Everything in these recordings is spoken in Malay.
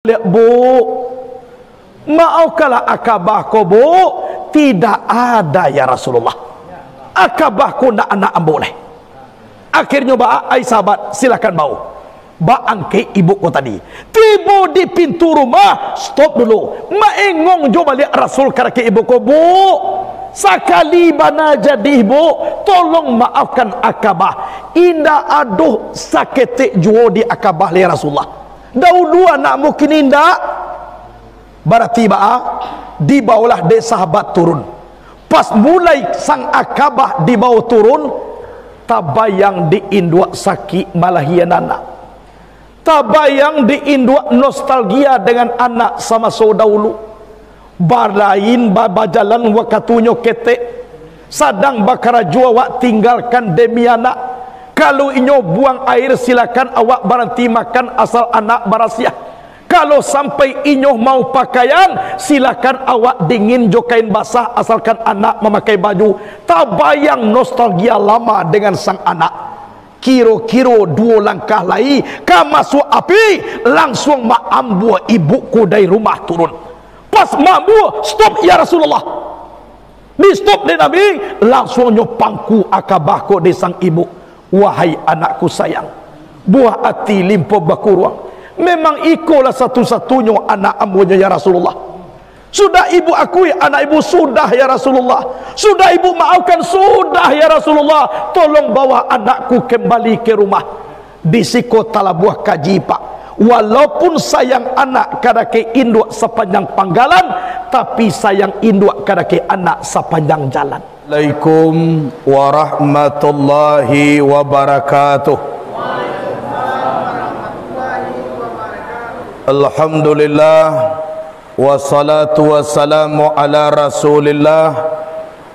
Bu, maafkanlah akabahku bu, tidak ada ya Rasulullah. Akabahku nak anak boleh. Akhirnya ai sahabat silakan bau. Angke ibuku tadi. Tiba di pintu rumah, stop dulu. Maengong jo balik Rasul karake ibuku bu. Sekali bana jadi bu, tolong maafkan akabah. Indah aduh sakit juo di akabah li Rasulullah. Dua nak mungkin indah. Berarti dibawalah de sahabat turun. Pas mulai sang akabah dibawa turun, tabayang diindua sakit malahian anak. Tabayang diindua nostalgia dengan anak sama saudara. Barlain bajalan wakatunyo ketek. Sadang bakara jua wak tinggalkan demi anak. Kalau inyo buang air silakan awak berhenti makan asal anak barasiah. Kalau sampai inyo mau pakaian silakan awak dingin jo kain basah asalkan anak memakai baju. Tabayang nostalgia lama dengan sang anak. Kiro-kiro 2 langkah lagi ka masuk api langsung mak ambu ibuku dari rumah turun. Pas mambu stop ya Rasulullah. Di stop di Nabi langsung nyopangku akabahku di sang ibu. Wahai anakku sayang, buah hati limpo bakuruang. Memang ikolah satu-satunya anak ambunya ya Rasulullah. Sudah ibu akui anak ibu sudah ya Rasulullah. Sudah ibu maafkan sudah ya Rasulullah. Tolong bawa anakku kembali ke rumah. Disiko tala buah kaji pak. Walaupun sayang anak kadake induk sepanjang panggalan, tapi sayang induk kadake anak sepanjang jalan. Assalamualaikum warahmatullahi wabarakatuh. Alhamdulillah wassalatu wassalamu ala rasulillah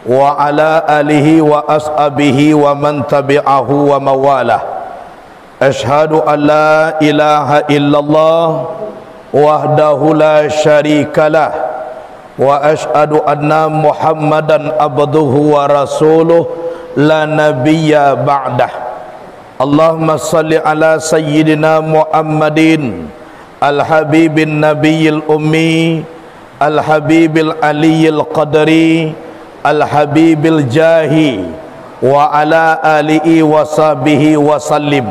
wa ala alihi wa ashabihi wa man tabi'ahu wa mawalah. Ashhadu an la ilaha illallah wahdahu la syarikalah wa ashhadu anna Muhammadan abduhu wa rasuluh la nabiyya ba'dah. Allahumma salli ala sayyidina Muhammadin al-habibin nabiyil ummi al-habibil aliyil qadri al-habibil jahi wa ala alihi wa sahbihi wa sallim.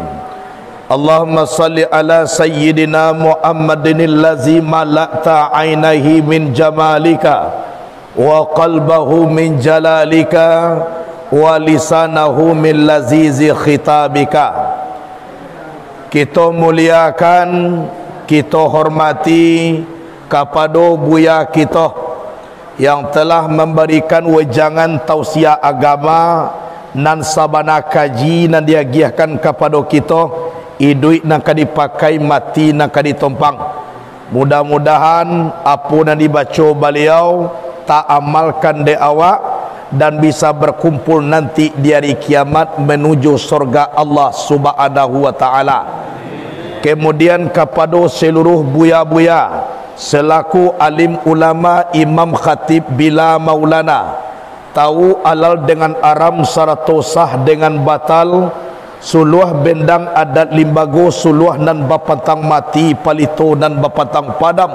Allahumma salli ala sayyidina Muhammadin allazi mala'ta ainihi min jamalika wa qalbahu min jalalika wa lisanahu min lazizi khitabika. Kita muliakan, kita hormati kepada buya kita yang telah memberikan wejangan tausiah agama nan sabana kaji nan diagiahkan kepada kita. Iduit nak dipakai, mati nak ditompang. Mudah-mudahan apa yang dibaca beliau tak amalkan di awak dan bisa berkumpul nanti di hari kiamat menuju surga Allah Subhanahu wa taala. Kemudian kepada seluruh buya-buya selaku alim ulama imam khatib bila maulana, tahu alal dengan aram sarato sah dengan batal, suluh bendang adat limbago suluh nan bapantang mati palito nan bapantang padam.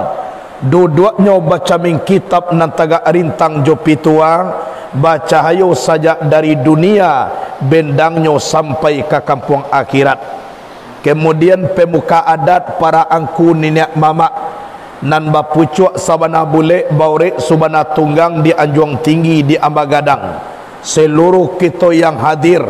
Dua-duanya baca min kitab nan taga rintang jopitua, baca hayo saja dari dunia bendangnya sampai ke kampung akhirat. Kemudian pemuka adat para angku nenek mama nan bapucuk sabana bule baure subana tunggang di Anjuang Tinggi di Ambagadang. Seluruh kita yang hadir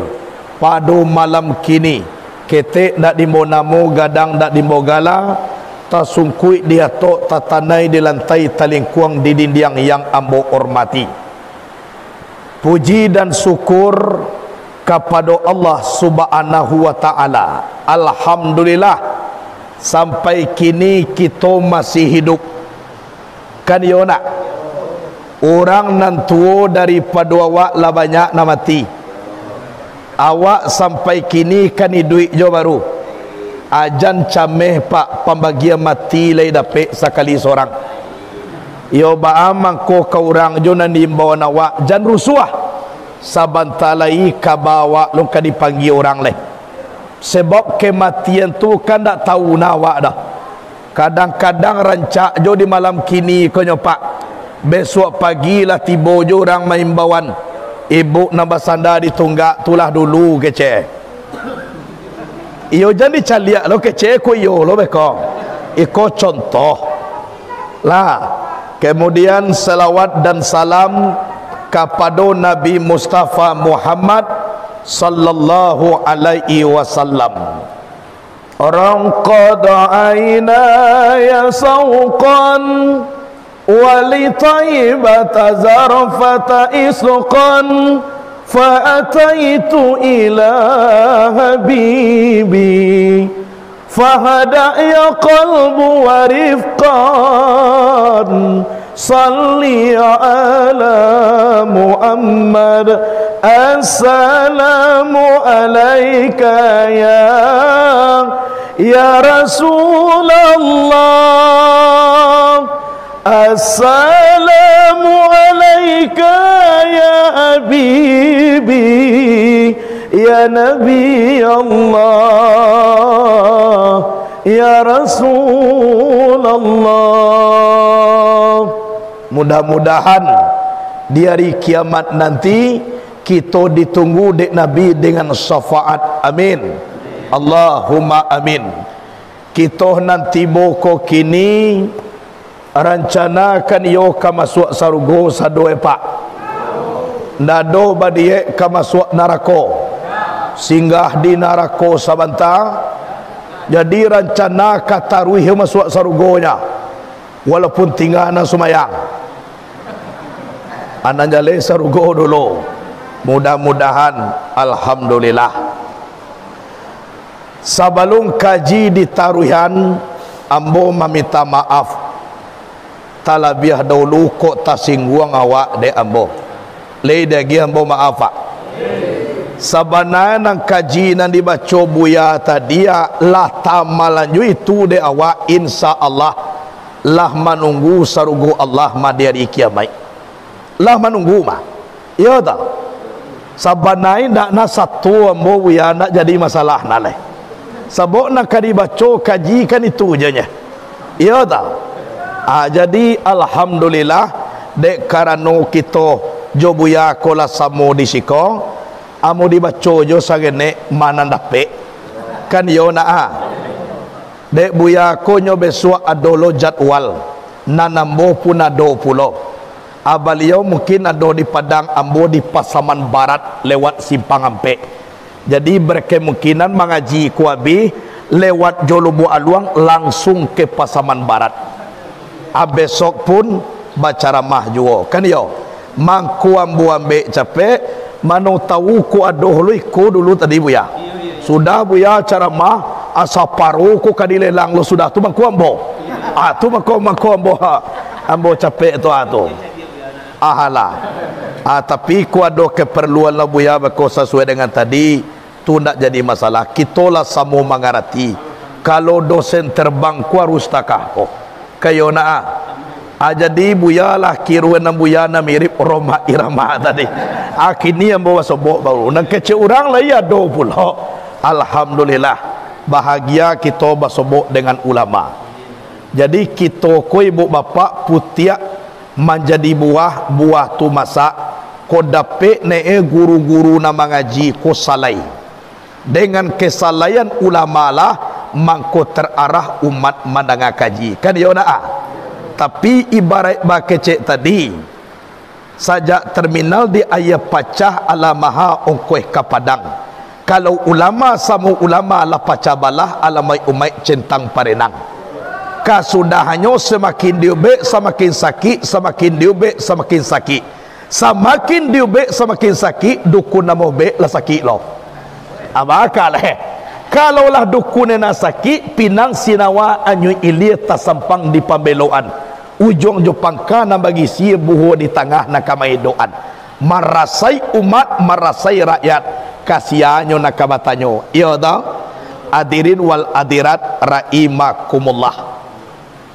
pada malam kini, ketek nak dimbo-namo, gadang nak dimbo-gala, tasungkui dia tok tatanai di lantai talingkuang di dinding yang ambo hormati. Puji dan syukur kepada Allah Subhanahu wa taala. Alhamdulillah sampai kini kita masih hidup. Kan yo nak? Orang nan tua daripada awak lah banyak nak mati. Awak sampai kini kan duit jo baru. Ajan cameh pak pembagian mati lay dapat sekali seorang. Yo baamang ko ka urang jo nan dimbawa awak jan rusuah. Sabantalai kabawa lu ka dipanggil orang leh. Sebab kematian tu kan tak tahu nawak dah. Kadang-kadang rancak jo di malam kini ko nyopak. Besok pagi lah tiba jo orang main bawan. Ibu nambah sandar ditunggak tulah dulu kece. Iyo jadi caliak lo kece ko iyo lo beko. Iko contoh lah. Kemudian salawat dan salam kepada Nabi Mustafa Muhammad sallallahu alaihi wasallam. Orang qada aina ya sawqan wali taibata zarfata isqan fa ataitu ila habibi fahada ya qalbu wa rifqan salli ala Muhammad assalamu alayka ya Rasulullah assalamu alayka ya habibi ya Nabi Allah ya Rasulullah. Mudah-mudahan di hari kiamat nanti kita ditunggu dek Nabi dengan syafaat. Amin. Allahumma amin. Kita nanti boko kini rencanakan yo ka masuk sarugo sado epak. Nado badie ka masuk narako. Singgah di narako sabanta. Jadi rencana ka taruih masuk sarugonya. Walaupun tinggal na sumayang. Anak jale sarugo dulu. Mudah-mudahan alhamdulillah. Sebelum kaji di taruhan, ambo meminta maaf. Talabiah dahulu kok tasingguang awak de ambo. Lei dagi ambo maaf pak. Sebenarnya nang kaji nang dibaca buya tadi lah tamalanju itu de awak insya Allah lah menunggu sarugo Allah ma di hari kiamat. Lah menunggu mah. Iya tak? Sebenarnya nak na satu ambo buya nak jadi masalah naleh. Sebab nak dibaca kaji kan itu je nya. Iya tak? Jadi alhamdulillah dek karena kita jo buya kola samo di siko amo dibaca jo sagene mana dape kan yo na dek buya ko nyo besok adolo jadwal nanambo pun ado pulo abaliau mungkin ado di Padang ambo di Pasaman Barat lewat Simpang Ampe. Jadi berkemungkinan mengaji kuabi lewat Jolubu Aluang langsung ke Pasaman Barat. Besok pun baca ramah juga kan yo. Mangku ambu ambe capek mano tahu ku adoh lu iku dulu tadi buya. Sudah buya cara mah asa paru ku kadilelang lo sudah tu mangku ambo. Tu mangku ambo ambo capek tu atu. Ahala. Tapi ku ado keperluan la buya bako sesuai dengan tadi. Tu nak jadi masalah. Kitolah samo mengerti. Kalau dosen terbang ku harus takah. Oh, kayo na jadi buya lah kiruan ng buya na mirip Roma Irama tadi. Kini yang bawa sobok baru. Nang kecil orang lah ya do pulo. Alhamdulillah. Bahagia kita basobok dengan ulama. Jadi kita ko ibu bapa putiak menjadi buah tu masak. Ko dape ne guru-guru na mengaji ko salai. Dengan kesalahan ulama lah mangko terarah umat mandanga kaji kan ya nak. Tapi ibarat bakecek tadi saja terminal di ayah pacah ala maha ongkoh ke Padang. Kalau ulama samu ulama la pacah balah alamai umai centang parenang. Kasudahannya semakin diubek semakin sakit, semakin diubek semakin sakit. Semakin diubek semakin sakit, dukun namo be la sakit lo. Abakal kalaulah dukun na sakit pinang sinawa anyu ilir tasampang di pambeloan ujung jopangka na bagi si buho di tengah na kamaidoan marasai umat marasai rakyat kasihanyo na kabatanyo. Iya dah adirin wal adirat rahimakumullah.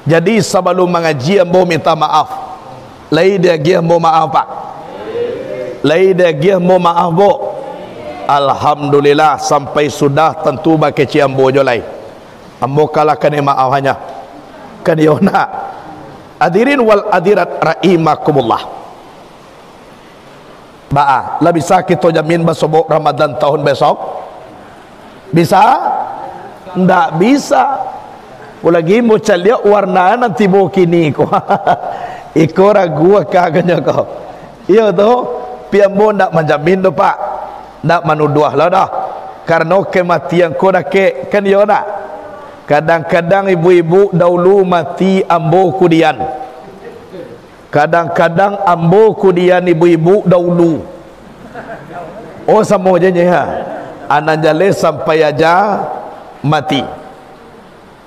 Jadi sebelum mengaji ambo minta maaf. Lai dia gi ambo maaf pak. Lai dia gi ambo maaf bo. Alhamdulillah sampai sudah tentu bagi ciambo jolai. Ambo kala kene maaf hanya. kan yo nak. Hadirin wal hadirat rahimakumullah. Lah bisa kita jamin besok Ramadan tahun besok? Bisa? Ndak bisa. Lagi mau cari warna nanti mau kini ko. Iko ragu kagaknya kau. Iya tu, piambo ndak menjamin tu pak, ndak menuduh lah dah. Karena kematian kau dah ke kan yo nak. Kadang-kadang ibu-ibu dahulu mati ambo kudian. Kadang-kadang ambo kudian ibu-ibu dahulu. Oh sama aja ya. Anak jale sampai aja mati.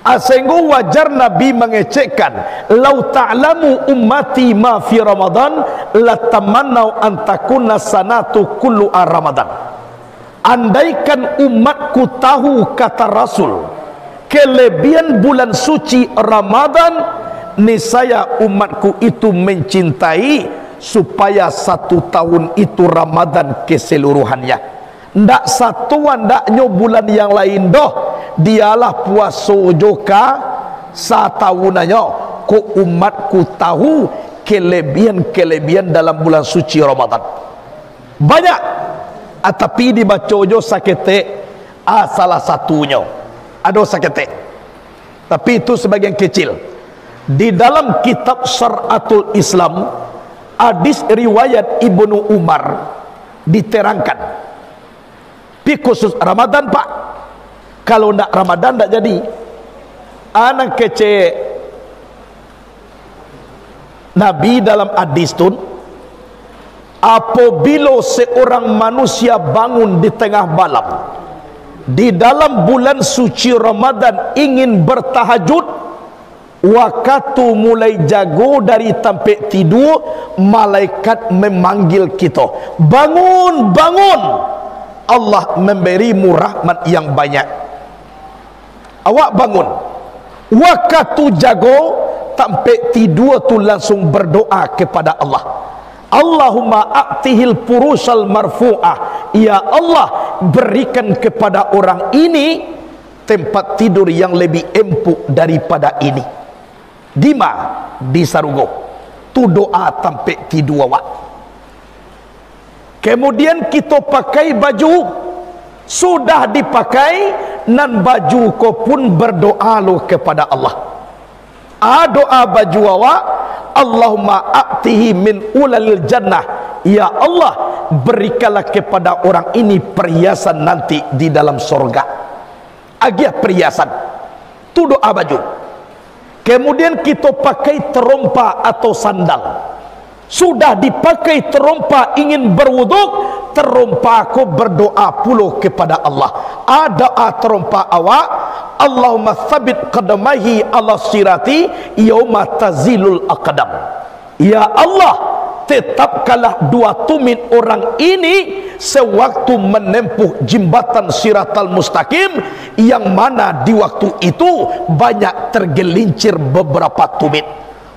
Sehingga wajar Nabi mengecekkan, lau ta'lamu ummati ma fi Ramadan latamannau an takuna sanatu kullu Ramadan. Andaikan umatku tahu, kata Rasul, kelebihan bulan suci Ramadan, niscaya umatku itu mencintai supaya satu tahun itu Ramadan keseluruhannya. Ndak satuan, ndaknya bulan yang lain doh. Dialah puasa joka satahunannya. Ko umatku tahu kelebihan-kelebihan dalam bulan suci Ramadan. Banyak. Tapi dibaca jo sakete salah satunya. Ada sakete. Tapi itu sebagian kecil. Di dalam kitab Syar'atul Islam, hadis riwayat Ibnu Umar diterangkan. Pi khusus Ramadan pak. Kalau ndak Ramadan ndak jadi. Anak kece Nabi dalam hadis tu, apabila seorang manusia bangun di tengah malam di dalam bulan suci Ramadan ingin bertahajud, waktu mulai jago dari tempat tidur, malaikat memanggil kita, bangun, bangun, Allah memberimu rahmat yang banyak. Awak bangun, waktu jago sampai tidur tu langsung berdoa kepada Allah, Allahumma a'tihil purusal marfu'ah, ya Allah berikan kepada orang ini tempat tidur yang lebih empuk daripada ini. Dima di sarugo tu doa sampai tidur awak. Kemudian kita pakai baju, sudah dipakai nan baju ko pun berdoa lo kepada Allah. Doa baju awak, Allahumma a'tihi min ulalil jannah, ya Allah berikanlah kepada orang ini perhiasan nanti di dalam surga. Agia perhiasan tu doa baju. Kemudian kita pakai terompa atau sandal, sudah dipakai terompa ingin berwuduk, terompa aku berdoa puluh kepada Allah. Doa terompa awak, Allahumma thabit qadamahi ala sirati yauma tazilul aqdam, ya Allah tetapkanlah dua tumit orang ini sewaktu menempuh jembatan siratal mustaqim, yang mana di waktu itu banyak tergelincir beberapa tumit.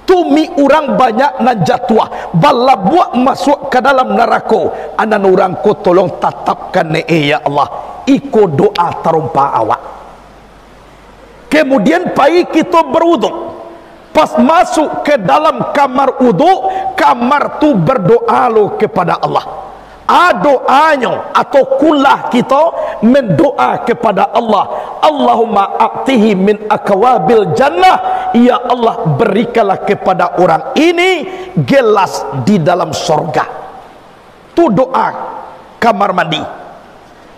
Tumi orang banyak nan jatuh, bala buat masuk ke dalam neraka. Anan orang ko tolong tatapkan ya Allah. Iko doa terompa awak. Kemudian pai kita berwuduk. Pas masuk ke dalam kamar wuduk, kamar tu berdoa lo kepada Allah. Doanya atau kulah kita mendoa kepada Allah, Allahumma a'tihi min akwabil jannah, ya Allah berikanlah kepada orang ini gelas di dalam surga. Tu doa kamar mandi.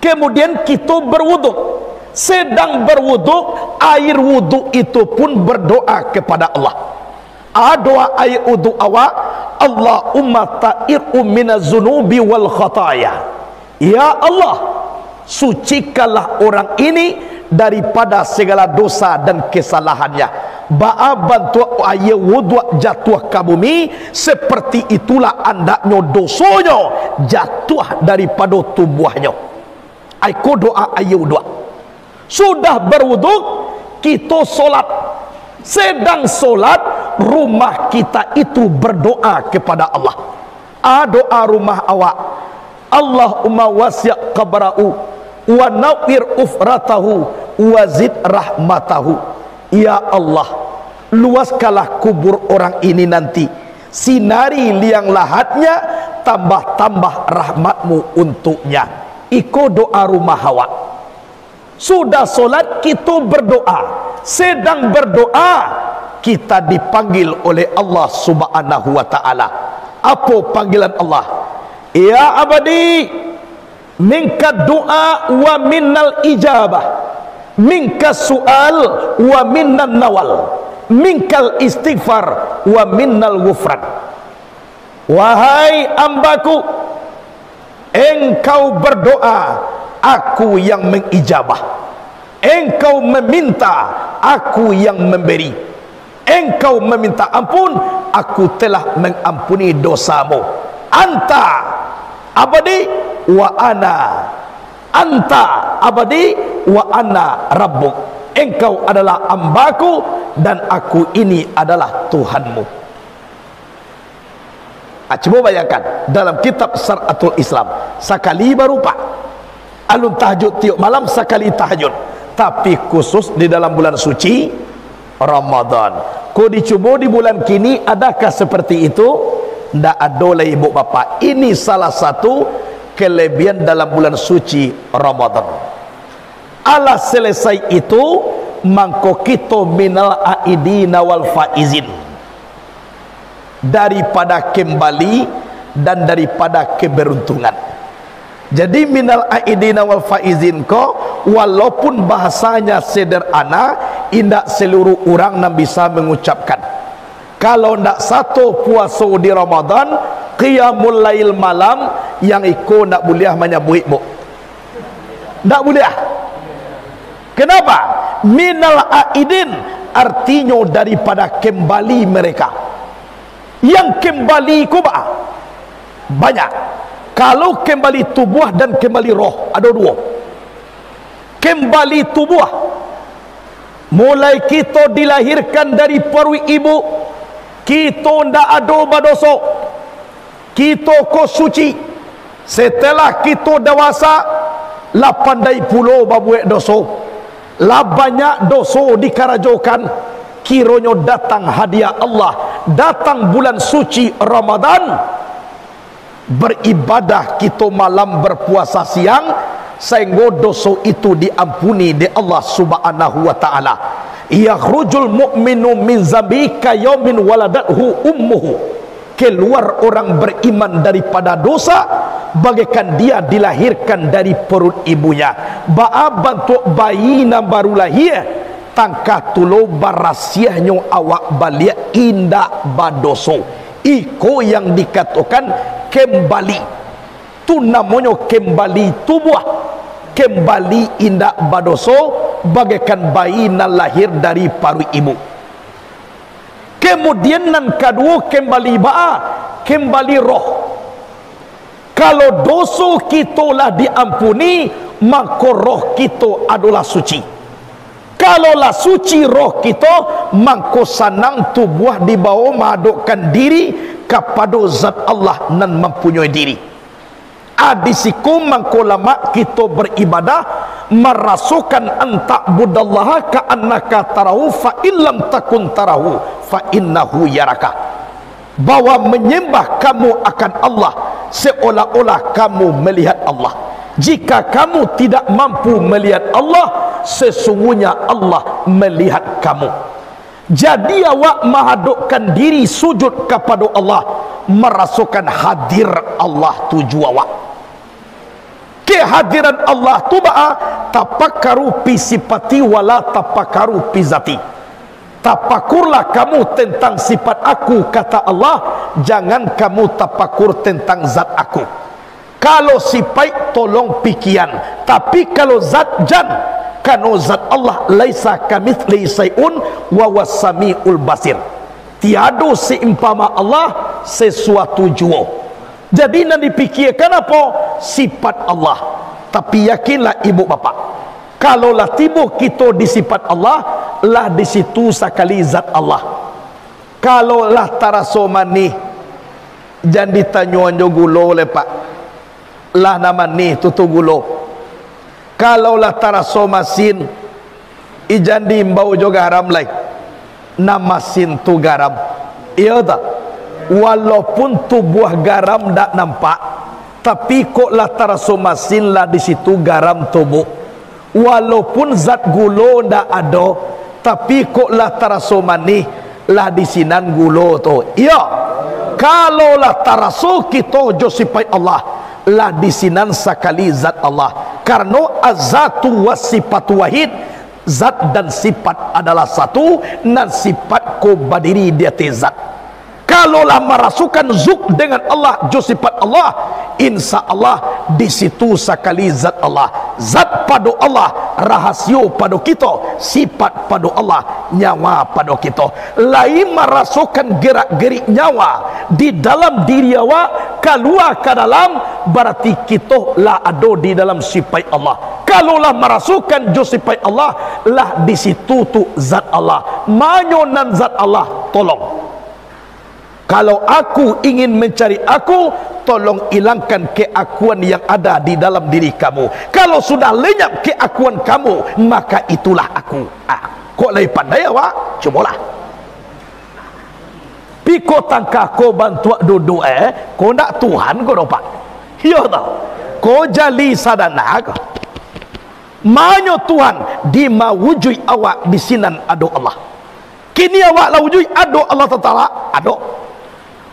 Kemudian kita berwuduk, sedang berwuduk, air wuduk itu pun berdoa kepada Allah. Doa air wuduk awak, Allahumma ta'ir'u minaz zunubi wal khataya, ya Allah sucikanlah orang ini daripada segala dosa dan kesalahannya. Ba'a bantu air wuduk jatuh ke bumi, seperti itulah andaknya dosanya jatuh daripada tubuhnya. Aku doa air wuduk. Sudah berwuduk, kita solat. Sedang solat, rumah kita itu berdoa kepada Allah. Doa rumah awak, Allahumma wasi' qabra'u wa nawwir ufratahu wa zid rahmatahu, ya Allah luaskalah kubur orang ini nanti, sinari liang lahatnya, tambah-tambah rahmatmu untuknya. Iko doa rumah Hawa. Sudah solat kita berdoa, sedang berdoa kita dipanggil oleh Allah Subhanahu wa ta'ala. Apa panggilan Allah? Ya abadi, minka doa wa minnal ijabah, minka su'al wa minnan nawal, minkal istighfar wa minnal ghufran. Wahai ambaku, engkau berdoa, aku yang mengijabah. Engkau meminta, aku yang memberi. Engkau meminta ampun, aku telah mengampuni dosamu. Anta abadi wa ana, anta abadi wa ana rabbuk. Engkau adalah ambaku dan aku ini adalah Tuhanmu. Coba bayangkan, dalam kitab Syaratul Islam sekali berupa alun tahajud tiap malam, sekali tahajud, tapi khusus di dalam bulan suci Ramadan. Kau dicuba di bulan kini, adakah seperti itu? Tidak ada lah ibu bapa. Ini salah satu kelebihan dalam bulan suci Ramadan. Ala selesai itu, mangko kita minal aidina wal faizin, daripada kembali dan daripada keberuntungan. Jadi minal aidina wal faizin ko, walaupun bahasanya sederhana, indak seluruh orang yang bisa mengucapkan. Kalau ndak satu puasa di Ramadan, qiyamul lail malam, yang iko ndak boleh menyebut bu, ndak boleh. Kenapa? Minal aidin artinya daripada kembali mereka. Yang kembali kuba banyak. Kalau kembali tubuh dan kembali roh, ada dua. Kembali tubuh, mulai kita dilahirkan dari perut ibu, kita ndak ada berdosa, kita ko suci. Setelah kita dewasa, lah pandai pulo babuek dosa, lah banyak dosa dikarajokan. Kiranya datang hadiah Allah, datang bulan suci Ramadan, beribadah kita malam, berpuasa siang, sehingga dosa itu diampuni di Allah Subhanahu wa ta'ala. Yakhrujul mu'minu min zambi kayaumin waladathu ummuhu. Keluar orang beriman daripada dosa bagaikan dia dilahirkan dari perut ibunya. Ba'a bantu bayi na baru lahir, tangka tulo barasiahnya awak balik indak badoso. Iko yang dikatakan kembali, tu namanya kembali tubuh, kembali indak badoso, bagaikan bayi yang lahir dari paru ibu. Kemudian yang kedua kembali ba'a, kembali roh. Kalau dosa kita lah diampuni, maka roh kita adalah suci. Kalaulah suci roh kita, maka sanang tubuh di bawah madukkan diri kepada zat Allah nan mempunyai diri. Adisiku mangko lama kita beribadah, merasukan antak budallaha ka annaka tarahu fa illam takun tarahu fa innahu yaraka. Bahwa menyembah kamu akan Allah seolah-olah kamu melihat Allah. Jika kamu tidak mampu melihat Allah, sesungguhnya Allah melihat kamu. Jadi awak menghadapkan diri sujud kepada Allah, merasukan hadir Allah tuju awak. Kehadiran Allah tu ba'a tapakaru pi sifati wala tapakaru pi zati. Tapakurlah kamu tentang sifat aku, kata Allah, jangan kamu tapakur tentang zat aku. Kalau sifat tolong pikiran, tapi kalau zat jan, kano zat Allah laisa kamitsli syai'un wa was-sami'ul basir. Tiada seumpama Allah sesuatu jua. Jadi nak dipikirkan apa? Sifat Allah. Tapi yakinlah ibu bapa, kalaulah tiba kita di sifat Allah, lah di situ sekali zat Allah. Kalaulah taraso mani, jangan ditanyuan jo gulo lepak, lah nama ni tutu gulo. Kalaulah taraso masin, ijan diimbau juga haram lai. nama sin tu garam. Iya tak? Walaupun tu buah garam tak nampak, tapi kok lah taraso masin lah di situ garam tubuh. Walaupun zat gulo ndak ada, tapi kok lah taraso manih lah di sinan gulo tu. Iya. Kalau lah taraso kita josipai Allah lah di sinan sakali zat Allah. Karena azatu wasifatu wahid, zat dan sifat adalah satu, dan sifat ko berdiri di atas zat. Kalaulah merasukan zuk dengan Allah, jo sifat Allah, insya Allah di situ sekali zat Allah, zat pada Allah, rahasio pada kita, sifat pada Allah, nyawa pada kita. Lain merasukan gerak-gerik nyawa di dalam diri awak, keluar ke dalam, berarti kita lah ada di dalam sifat Allah. Kalaulah merasukan jo sifat Allah, lah di situ tu zat Allah. Manyonan zat Allah, tolong. Kalau aku ingin mencari aku, tolong hilangkan keakuan yang ada di dalam diri kamu. Kalau sudah lenyap keakuan kamu, maka itulah aku. Kok lebih pandai awak? Cubalah. Piko tangkah ko bantu duduk ko nak Tuhan ko dapat. Ya tahu. Ko jali sadana ko. Manyo Tuhan di mawujud awak di sinan ado Allah. Kini awak la wujud ado Allah Taala ado.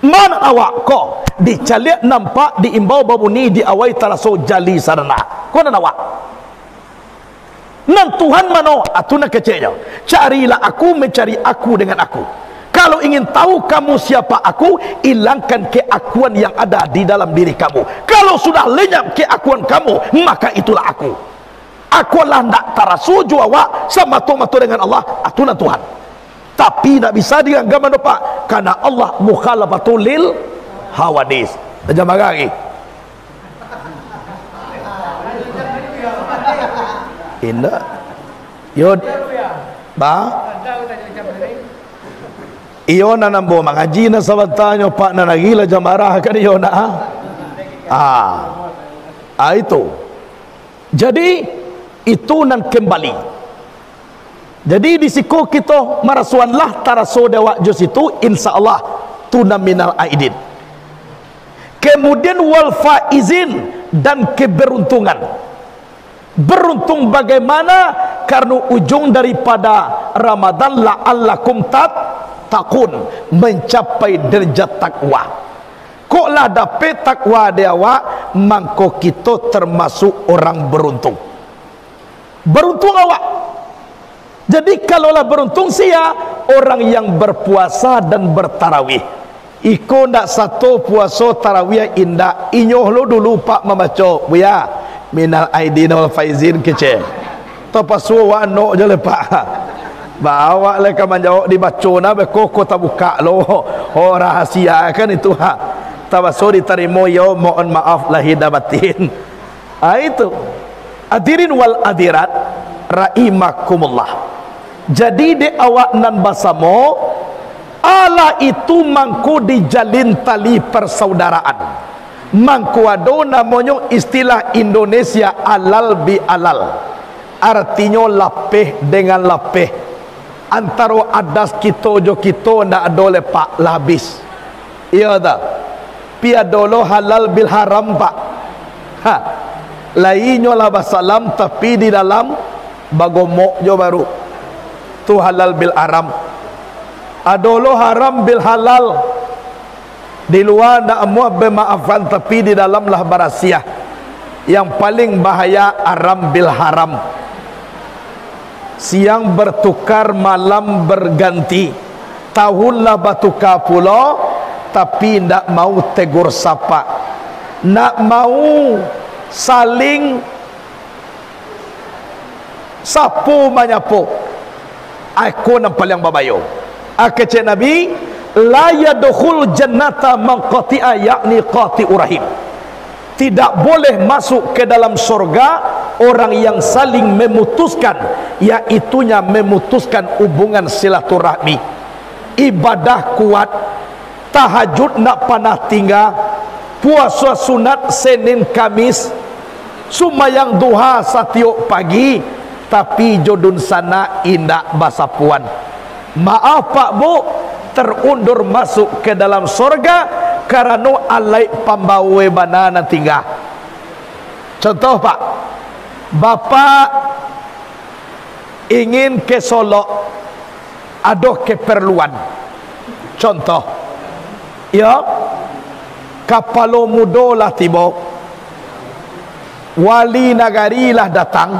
Mana awak ko dicaliak nampak diimbau babuni di awai taraso jali sarana. Ko na awak. Nan Tuhan mano atuna kecenya. Carilah aku, mencari aku dengan aku. Kalau ingin tahu kamu siapa aku, hilangkan keakuan yang ada di dalam diri kamu. Kalau sudah lenyap keakuan kamu, maka itulah aku. Aku lah ndak taraso jo awak sama mato dengan Allah, atuna Tuhan. Tapi tak bisa dianggap pak, karena Allah mukhalafatul lil hawadis. Jangan lagi. Indah. Yod. Ba? Iyo na nambo mengaji na sabatanya pak na nagila jamarah kan iyo na. Itu. Jadi itu nan kembali. Jadi di siku kita marasuanlah taraso dewa jos itu insyaallah tuna minal aidin. Kemudian wal faizin, dan keberuntungan. Beruntung bagaimana? Karena ujung daripada Ramadan la'allakum tattaqun, mencapai derajat takwa. Kok lah dapat takwa dewa, mangko kita termasuk orang beruntung. Beruntung awak. Jadi kalaulah beruntung sia orang yang berpuasa dan bertarawih. Iko ndak satu puasa tarawih indah. Inyoh lo dulu pak membaca buya minal aidin wal faizin kece. Tapasu wa no je le pak. Bawa le ka manjawab dibaca na be koko tabuka lo. Oh rahasia kan itu ha. Tapasu diterima yo mohon maaf lahir dan batin. Itu. Hadirin wal hadirat rahimakumullah. Jadi de awak nan basamo ala itu mangku dijalin tali persaudaraan. Mangku ado namanya istilah Indonesia alal bi alal. Artinya lapeh dengan lapeh. Antara adas kita jo kita ndak ada lepak labis. Iya tak? Piadolo halal bil haram pak. Lainnya lah basalam tapi di dalam bagomok jo baru. Tu halal bil haram. Adolo haram bil halal. Di luar nak muat bermaafan, tapi di dalam lah barasiah. Yang paling bahaya haram bil haram. Siang bertukar, malam berganti. Tahun lah bertukar pula, tapi nak mau tegur sapa, nak mau saling sapu menyapu. Aku nampak yang babayo. Akece Nabi la yadkhul jannata man qati'a, yakni qati'ur rahim. Tidak boleh masuk ke dalam surga orang yang saling memutuskan, yaitunya memutuskan hubungan silaturahmi. Ibadah kuat, tahajud nak panah tinggal, puasa sunat Senin Kamis, sumayang duha satiap pagi, tapi jodun sana indak basapuan. Maaf Pak Bu, terundur masuk ke dalam sorga karena alai pambawe banana tinggal. Contoh Pak, Bapak ingin ke Solo, ada keperluan. Contoh, ya, kapalo mudo lah tiba, wali nagari lah datang,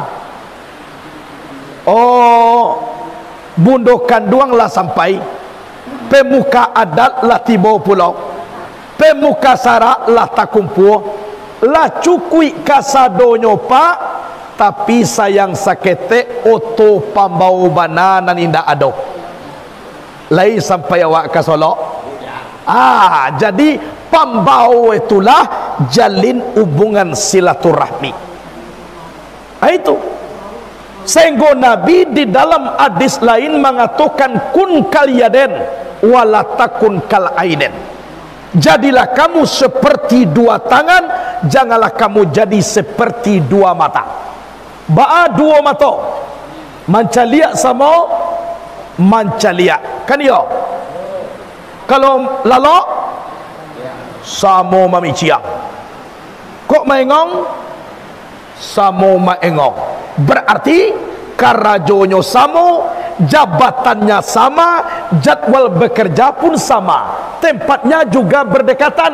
oh bundo kanduang lah sampai, pemuka adat lah tiba pulau, pemuka sara lah takumpul, lah cukui kasadonyo Pak, tapi sayang sakete oto pambau banana ninda ado. Lai sampai awak ke Solo. Jadi pambau itulah jalin hubungan silaturahmi. Itu. Sehingga Nabi di dalam hadis lain mengatakan kun kal yaden wala takun kal aiden. Jadilah kamu seperti dua tangan, janganlah kamu jadi seperti dua mata. Ba'a dua mata. Mancalia sama mancalia. Kan yo. Kalau lalok samo mamiciang. Kok maengong samo maengong. Berarti karajonyo samo, jabatannya sama, jadwal bekerja pun sama, tempatnya juga berdekatan.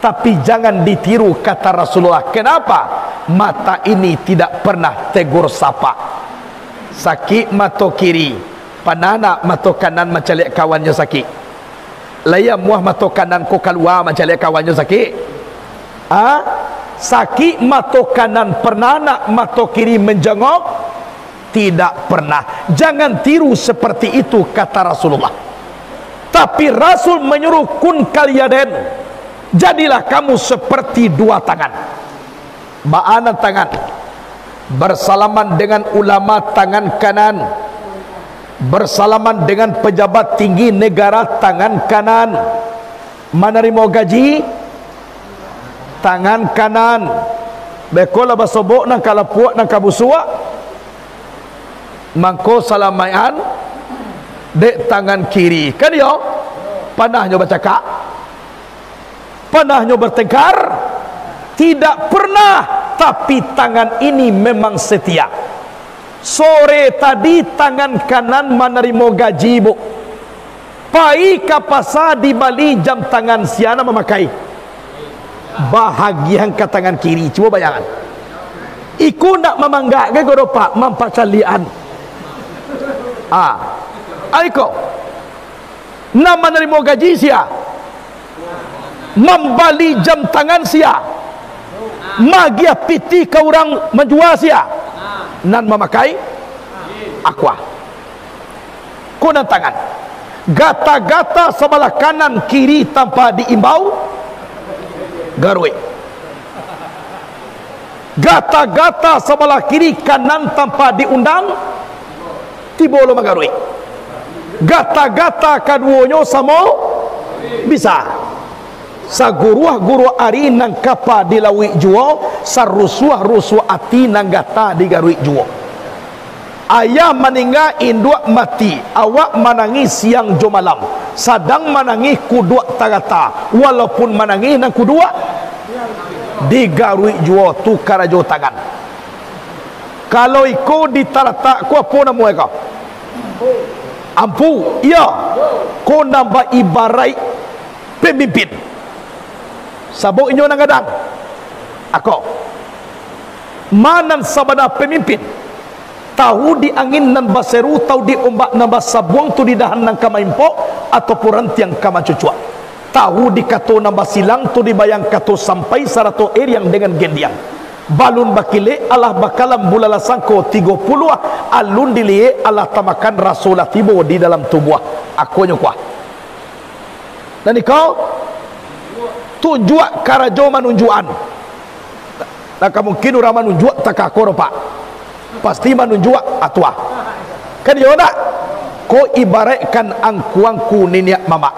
Tapi jangan ditiru kata Rasulullah. Kenapa? Mata ini tidak pernah tegur sapa. Sakit mata kiri, panana mata kanan macam kawannya sakit. Layam muah mata kanan ko keluar macam kawannya sakit. Sakit mata kanan pernah nak mata kiri menjengok? Tidak pernah. Jangan tiru seperti itu kata Rasulullah. Tapi Rasul menyuruh kun kaliyaden, jadilah kamu seperti dua tangan. Ba'ana tangan bersalaman dengan ulama tangan kanan, bersalaman dengan pejabat tinggi negara tangan kanan, menerima gaji tangan kanan, bekola basobok nang kalapuak nang kabusua mangko salamayan dek tangan kiri. Kan yo panahnya bercakap, panahnya bertengkar, tidak pernah. Tapi tangan ini memang setia. Sore tadi tangan kanan menerima gaji Bu, pai kapasa di Bali jam tangan siana memakai, bahagian ke tangan kiri. Coba bayangkan, iku nak memanggak ke goro Pak mampacalian. Aiko nak menerima gaji sia, membali jam tangan sia, magia piti ke orang menjual sia, nan memakai aqua kunan tangan, gata-gata sebelah kanan kiri tanpa diimbau garwe, gata-gata sebelah kiri kanan tanpa diundang tibolo magarwe, gata-gata kaduonyo samo bisa. Saguruah guru ari nang kapa dilawi juo, sarusuah ati nang gata digarui juo. Ayah meninggal induk mati, awak menangis siang jo malam, sadang menangis kudua tagata, walaupun menangis nang kudua digarui juo tu karajo tangan. Kalau iko ditaratak ku apa nama eko? Ampu, iya. Ko nambah ibarai pemimpin. Sabuk inyo nang gadang ako manan sabana pemimpin tahu di angin nan baseru, tahu di ombak nan basabuang, tu di dahan nan kamaimpo atau purantiang kamacucua, tahu di kato nan basilang, tu di bayang kato sampai sarato yang dengan gendiang balun bakile Allah bakalam bulala sangko 30 alun dilie Allah tamakan rasulah tibo di dalam tubuh aku nyukwa. Dan kau tunjuk karajo manunjuan. Nah mungkin orang manunjuk tak kakor Pak, pasti manunjuk atua. Kan yo nak ko ibaratkan angku niniak mama.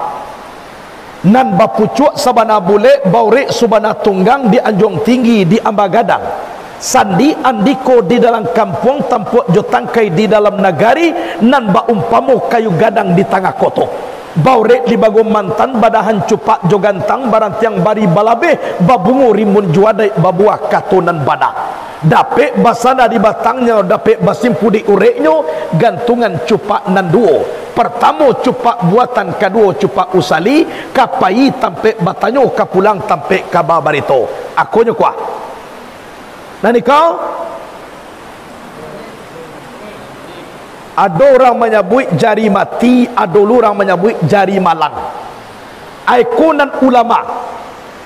Nan bapucuk sabana bule baure subana tunggang di anjong tinggi di ambagadang. sandi andiko di dalam kampung tampuk jo tangkai di dalam nagari nan ba umpamo kayu gadang di tengah koto baure di bago mantan badahan cupak jo gantang barang tiang bari balabe babungu rimun juadai babuah katonan badak dape basana di batangnya dape basimpu di ureknyo gantungan cupak nan duo pertama cupak buatan kedua cupak usali kapai tampe batanyo kapulang tampe kababarito akonyo kuah nani kau ada orang menyebut jari mati, ada orang menyebut jari malang. Ikonan ulama,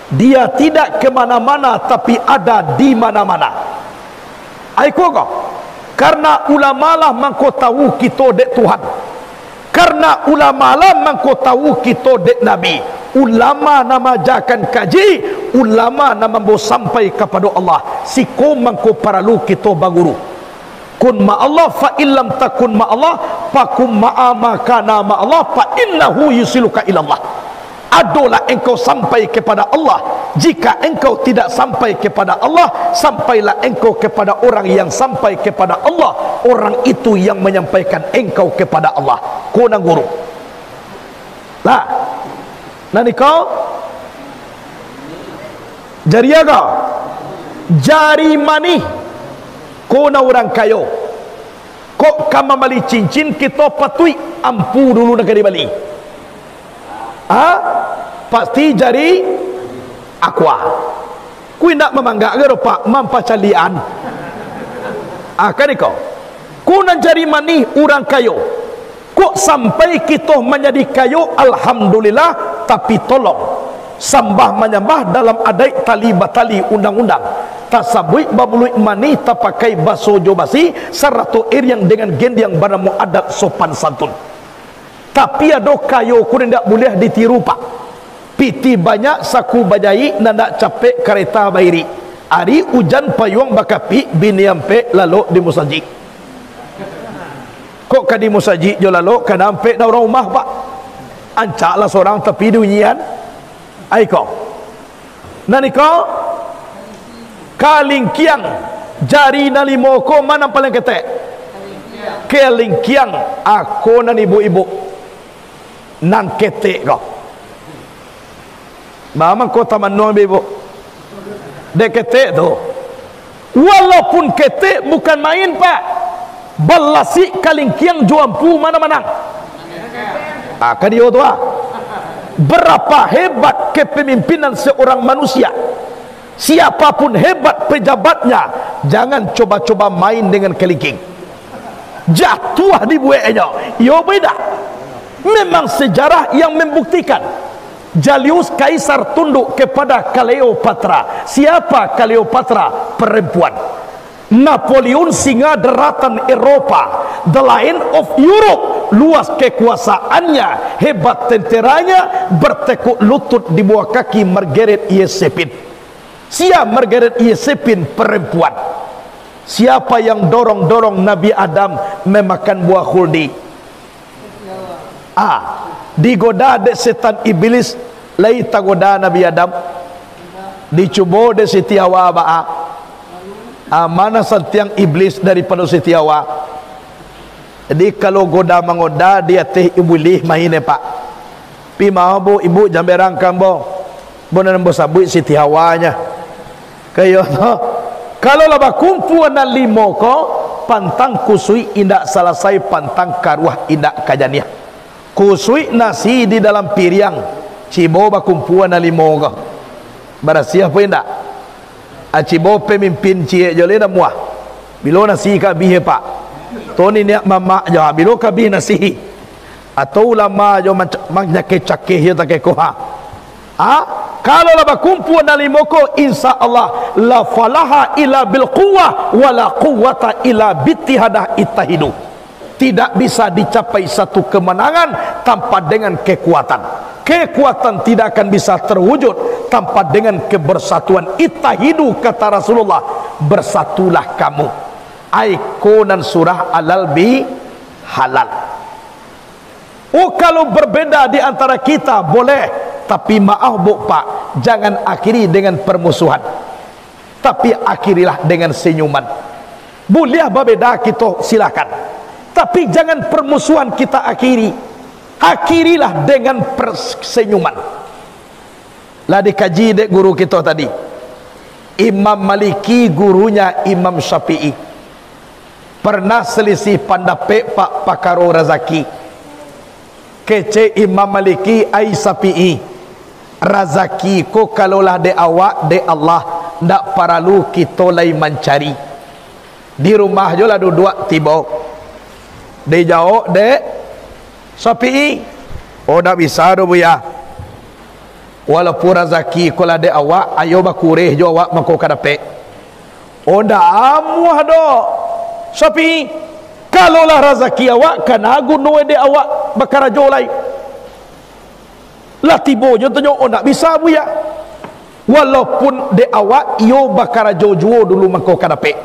dia tidak ke mana-mana tapi ada di mana-mana. Aiko kau, karena ulama lah mangko tahu kita dek Tuhan. Karena ulama lah mangko tahu kita dek Nabi. Ulama nama jakan kaji, ulama nama mau sampai kepada Allah. Siko mangko paralu kita baguru. Kun ma Allah fa illam takun ma Allah fa kum ma kana ma Allah fa innahu yusiluka ila Allah. Adalah engkau sampai kepada Allah. Jika engkau tidak sampai kepada Allah, sampailah engkau kepada orang yang sampai kepada Allah. Orang itu yang menyampaikan engkau kepada Allah. Kunang guru. Lah. Nani kau? Jari aga. Jari mani. Kona orang kayo kok kama bali cincin kita patui ampu dulu negeri Bali pasti jari aqua kui nak memangga ke pak mampacalian kan iko kuna jari mani orang kayo kok sampai kita menjadi kayo alhamdulillah tapi tolong sambah menyembah dalam adai tali batali undang-undang tasabui babului mani tapakai baso jobasi sarato air yang dengan gen yang baramu adat sopan santun tapi ada kayo ku tidak boleh ditiru pak piti banyak saku bajai nanda capek kereta bairi hari hujan payung bakapi biniampe lalu di musajik kok kadi musajik jo lalu kadampe da rumah pak ancak lah seorang tapi dunyian aiko nani kau kalingkiang jari nalimoko mana paling ketek kalingkiang aku nan ibu-ibu nan ketek kau mama kau taman nuang ibu dek ketek tu walaupun ketek bukan main pak balasi kalingkiang juampu mana-mana kan dia tu berapa hebat kepemimpinan seorang manusia. Siapapun hebat pejabatnya, jangan coba-coba main dengan kelingking. Jatuh di buahnya. Yo beda. Memang sejarah yang membuktikan. Julius Kaisar tunduk kepada Cleopatra. Siapa Cleopatra? Perempuan. Napoleon singa daratan Eropa, the Lion of Europe, luas kekuasaannya, hebat tenteranya, bertekuk lutut di bawah kaki Margaret Yesepin. Siapa Margaret Yesepin? Perempuan. Siapa yang dorong-dorong Nabi Adam memakan buah khuldi? Digoda de setan iblis, lai tagoda Nabi Adam, dicubo de Siti Hawa ba'a. Mana sentiang iblis daripada Siti Hawa. Jadi kalau goda mengoda dia teh ibu lih mahine pak. Pi mau bu ibu jamberang kambo. Bonan bo sabui Siti Hawanya. Kayo no. Kalau laba kumpuan na limo ko pantang kusui indak selesai pantang karuah indak kajaniah. Kusui nasi di dalam piring. Cibo ba kumpuan na limo ko. Barasiah po indak. Cibo pemimpin cie jole na muah. Bilo nasi ka bihe pak. Toni niak mama jo bilo ka bihe nasi. Atau ulama jo manyake-cake yo take koha. Kalau lah berkumpul dalam moko, insya Allah la falaha illa bil quwwah wa la quwwata illa bittihadah ittahidu. Tidak bisa dicapai satu kemenangan tanpa dengan kekuatan. Kekuatan tidak akan bisa terwujud tanpa dengan kebersatuan. Ittahidu kata Rasulullah, bersatulah kamu. Aikonan surah alal bi halal. Kalau berbeda di antara kita boleh, tapi maaf bu pak, jangan akhiri dengan permusuhan. tapi akhirilah dengan senyuman. Boleh berbeda kita silakan, tapi jangan permusuhan kita akhiri. Akhirilah dengan senyuman. Lah dikaji dek guru kita tadi, Imam Maliki gurunya Imam Syafi'i. Pernah selisih pendapat Pak Pakaro Razaki. Kece Imam Maliki ai Syafi'i. Razaki ko kalaulah de awak de Allah, ndak perlu kita lai mencari. Di rumah je lah duduk tiba. Dia jawab dek Syafi'i, oh dah bisa dah buya. Walaupun rezeki kalau ada awak, ayo bakureh jo awak mako kadape. Oh dah amuah dah Syafi'i, kalaulah rezeki awak kana gunung de awak bakar jolai. Lah tibo jo tunjuk oh tak bisa buya. Walaupun de awak yo bakar jojo dulu mako kadape.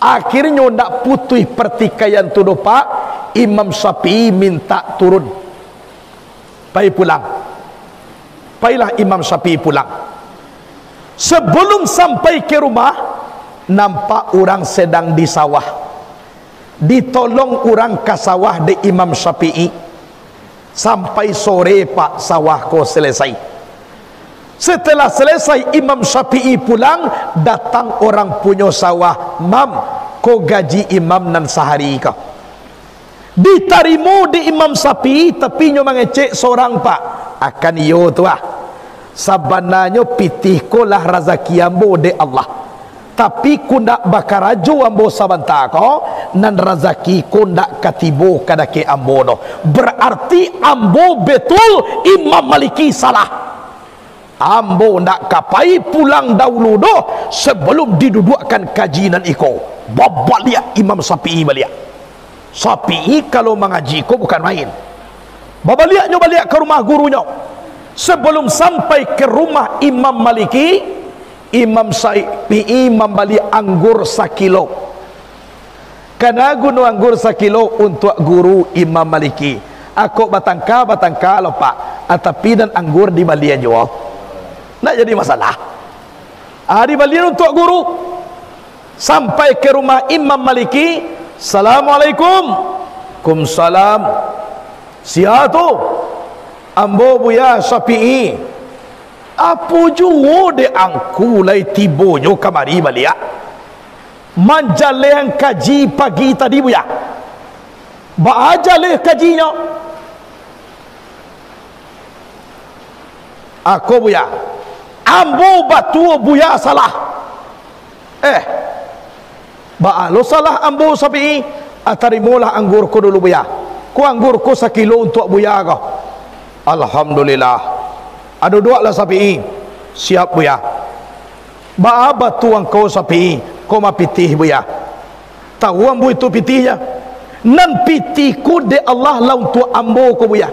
Akhirnya ndak putih pertikaian tu dopa. Imam Syafi'i minta turun, pai pulang. Pailah Imam Syafi'i pulang. Sebelum sampai ke rumah, nampak orang sedang di sawah. Ditolong orang ke sawah de Imam Syafi'i. Sampai sore pak sawah ko selesai. Setelah selesai Imam Syafi'i pulang, datang orang punya sawah, "Mam, ko gaji imam nan sehari kah?" Ditarimu di Imam Syafi'i, tapi nyo mengecek seorang pak. Akan yo tu ah. Sabananya pitih ko lah rezeki ambo de Allah. Tapi ku ndak bakarajo ambo sabanta ko, nan rezeki ku ndak katibo kadake ambo no. Berarti ambo betul Imam Maliki salah. Ambo ndak kapai pulang dahulu doh sebelum didudukkan kajian iko. Babalia Imam Syafi'i balia. Syafi'i kalau mengaji ko bukan main. Babaliaknya balik ke rumah gurunya. Sebelum sampai ke rumah Imam Maliki, Imam Syafi'i membeli anggur 1 kilo. Karena guna anggur 1 kilo untuk guru Imam Maliki. Aku batangka lupa. Tapi dan anggur di balian juga. Nak jadi masalah. Di balian untuk guru. Sampai ke rumah Imam Maliki. Assalamualaikum. Waalaikumsalam. Siapa tu? Ambo buya Syafi'i. Apa jua de angku lai tibonyo kamari balia. Manjale yang kaji pagi tadi buya. Ba aja leh kajinya. Aku buya. Ambo batu buya salah. Ba lo salah ambo Syafi'i. Atarimulah anggur ko dulu buya. Ku anggur ko 1 kilo untuk buya kau. Alhamdulillah. Ada 2 lah Syafi'i. Siap buya. Ba batu angkau Syafi'i. Kau ma pitih buya. Tahu ambo itu pitihnya. Nan pitihku de Allah lah untuk ambo ko buya.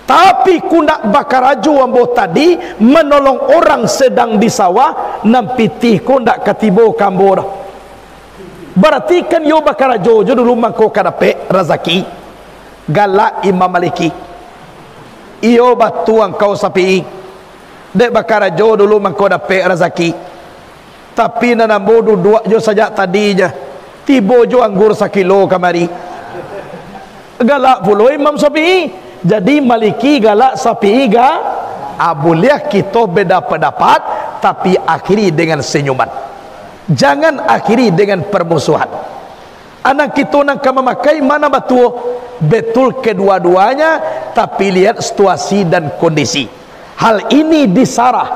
Tapi ku nak bakaraju ambo tadi menolong orang sedang di sawah. Nan pitihku nak katibo kambo dah. Berarti kan yo bakaraju jo dulu mangko kadape rezeki. Galak Imam Maliki. Iyo batu angkau Syafi'i. Dek bakaraju dulu mangko dape rezeki. Tapi nanambo duduk jo saja tadi je. Tibo jo anggur 1 kilo kamari. Galak pula Imam Syafi'i. Jadi Maliki galak, Syafi'i ga. Boleh kita beda pendapat, tapi akhiri dengan senyuman. Jangan akhiri dengan permusuhan. Anak kita nak memakai mana betul kedua-duanya, tapi lihat situasi dan kondisi. Hal ini disarah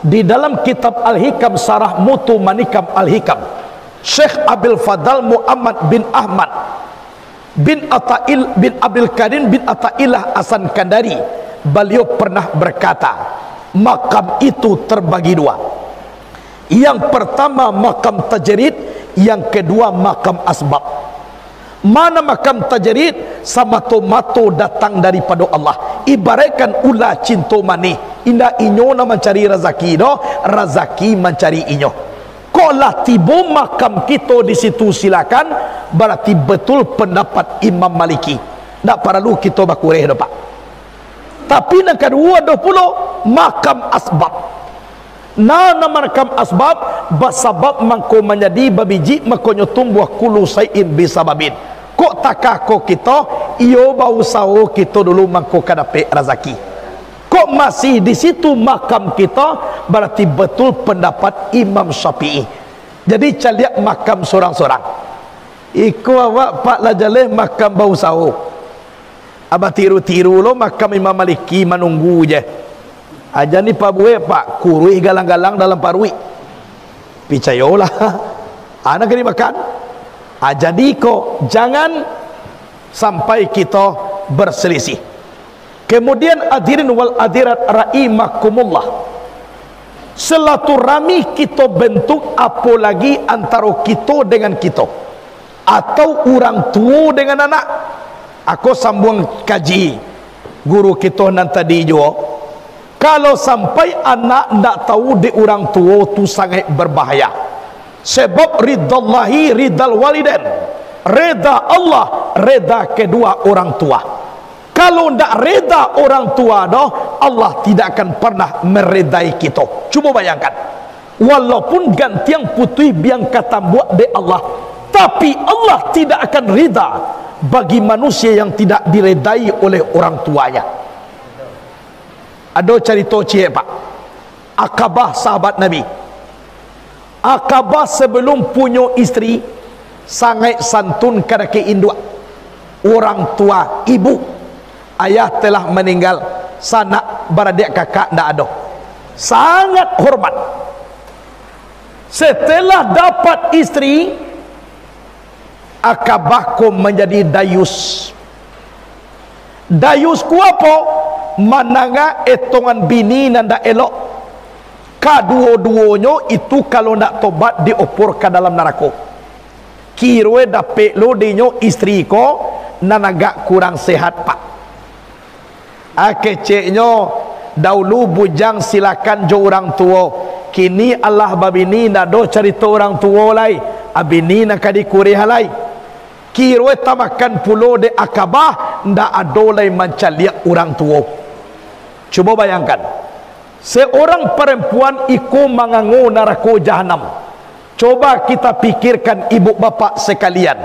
di dalam kitab Al-Hikam Sarah Mutu Manikam Al-Hikam. Syekh Abil Fadal Muhammad bin Ahmad bin Ata'il bin Abdul Karim bin Ata'illah Hasan Kandari, beliau pernah berkata, makam itu terbagi 2. Yang pertama makam tajrid, yang kedua makam asbab. Mana makam tajrid? Samato-mato datang daripada Allah. Ibaratkan ulah cinta mani. Indah inyo na mencari rezeki do, rezeki mencari inyo. Kolah tibo makam kita di situ silakan. Berarti betul pendapat Imam Maliki. Tak perlu kita bakureh do pak. Tapi yang kedua 20 makam asbab. Nana markam asbab basabab mangko menjadi babiji makonyo tumbuh kulu sayin bisababin. Kok takah ko kita iyo bau sao kita dulu mangko kadape rezeki. Kok masih di situ makam kita, berarti betul pendapat Imam Syafi'i. Jadi caliak makam sorang-sorang. Iku awak pak lajaleh makam bau sao. Abah tiru-tiru lo makam Imam Maliki menunggu je. Aja ni pak buwe pak kurui galang-galang dalam parui. Picayolah. Anak ini makan. Jadi kok jangan sampai kita berselisih. Kemudian hadirin wal hadirat rahimakumullah, silaturahmi kita bentuk apa lagi antara kita dengan kita, atau orang tua dengan anak. Aku sambung kaji guru kita nan tadi juga. Kalau sampai anak tidak tahu di orang tua tu sangat berbahaya. Sebab ridallahi ridal walidain, reda Allah, reda kedua orang tua. Kalau tidak reda orang tua dah, Allah tidak akan pernah meredai kita. Cuba bayangkan, walaupun gantian putih biang kata buat de Allah, tapi Allah tidak akan reda bagi manusia yang tidak diredai oleh orang tuanya. Ada cerita cik pak, Akabah sahabat Nabi. Akabah sebelum punya isteri sangat santun kada ke induk. Orang tua ibu ayah telah meninggal, sanak beradik kakak tidak ada, sangat hormat. Setelah dapat isteri, Akabah ko menjadi dayus. Dayus ku apa? Mananga etongan bini nanda elok, kadua-duanya itu kalau nak tobat diopor ke dalam neraka. Kirwe dapet lo dinyo istri ko nanaga kurang sehat pak. Keceknya dahulu bujang silakan jo orang tua, kini Allah babini nado cerita orang tua lai, abini nak dikuri halai. Kirwe tamakan pulo de Akabah ndak adolai mencaliak orang tua. Coba bayangkan, seorang perempuan iku mengangu neraka jahanam. Coba kita pikirkan ibu bapak sekalian,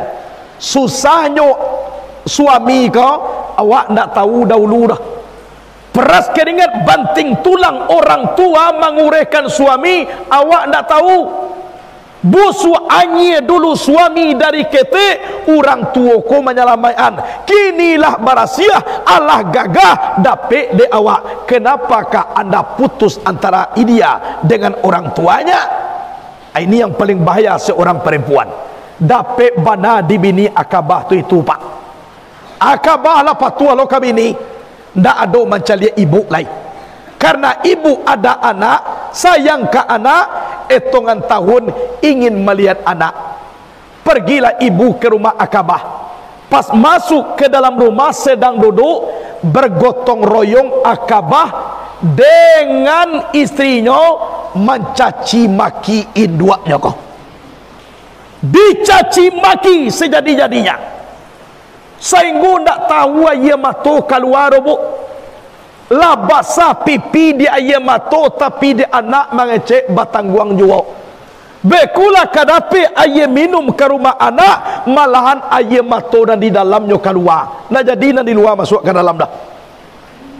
susahnya suami kau awak nak tahu dahulu dah. Peras keringat banting tulang orang tua menguraikan suami, awak nak tahu. Busu anyi dulu suami dari ketek, orang tua ko menyalamaian. Kinilah barasiah Allah gagah dapet de awak. Kenapakah anda putus antara dia dengan orang tuanya? Ini yang paling bahaya seorang perempuan. Dapet bana di bini Akabah tu itu pak. Akabah lah patua lo kabini. Ndak ada mencari ibu lain. Karena ibu ada anak, sayang ke anak, etongan tahun ingin melihat anak. Pergilah ibu ke rumah Akabah. Pas masuk ke dalam rumah sedang duduk, bergotong royong Akabah dengan istrinya mencaci maki induaknya kok. Dicaci maki sejadi-jadinya. Sehingga tak tahu ia matu keluar bu. Lah basah pipi di ayam mato tapi di anak mengecek batangguang jua. Bekulah kadapi ayam minum ke rumah anak, malahan ayam mato dan di dalamnya keluar. Nah jadi nanti luar masuk ke dalam dah.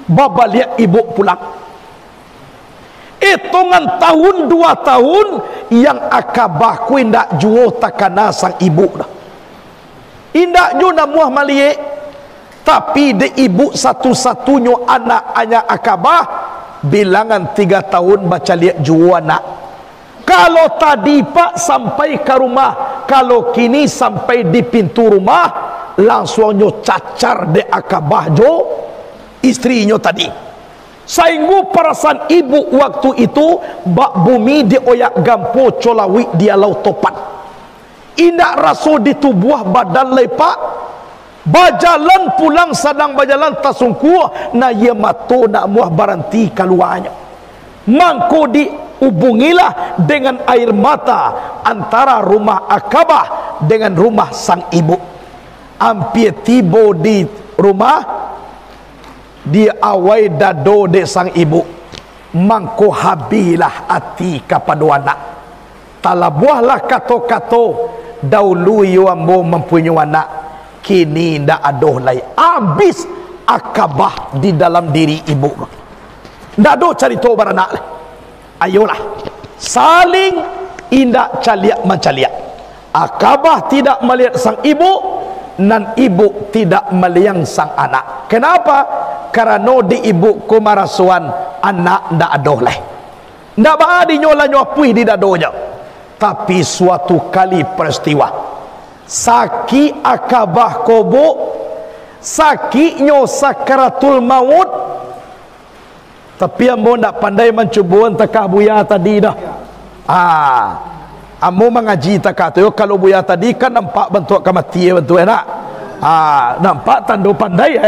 Bapa lihat ibu pulang. Hitungan tahun 2 tahun yang Akabah ku indak juo takana sang ibu dah. Indak juo namuah maliek. Tapi de ibu satu-satunya anak hanya Akabah, bilangan 3 tahun baca lihat jua anak. Kalau tadi pak sampai ke rumah, kalau kini sampai di pintu rumah, langsungnya cacar de Akabah jo istrinya tadi. Sehingga perasaan ibu waktu itu bak bumi di oyak gampo colawi dia laut topan. Indak raso di tubuh badan lepak. Bajalan pulang sedang bajalan tasungku na ye mato nak muah baranti keluarnya. Mangko dihubungilah dengan air mata antara rumah Akabah dengan rumah sang ibu. Ampir tiba di rumah, dia awai dado de sang ibu. mangko habilah hati kepada anak. Talabuahlah kato-kato dahulu yo ambo mempunyai anak, kini ndak adoh lai. Habis akabah di dalam diri ibu. Ndak do cari to beranak lai. Ayolah saling indak caliak mencaliak. Akabah tidak melihat sang ibu, dan ibu tidak melihat sang anak. Kenapa? Karena di ibu ku marasuan anak ndak adoh lai. Ndak baadi nyola nyopui di dadonya. Tapi suatu kali peristiwa saki akabah kobo, sakinya sakaratul maut. Tapi ambo ndak pandai mencubuan takah buya tadi dah. Ambo mengaji takah tu, kalau buya tadi kan nampak bentuk kematian bentuk enak. Nampak tanda pandai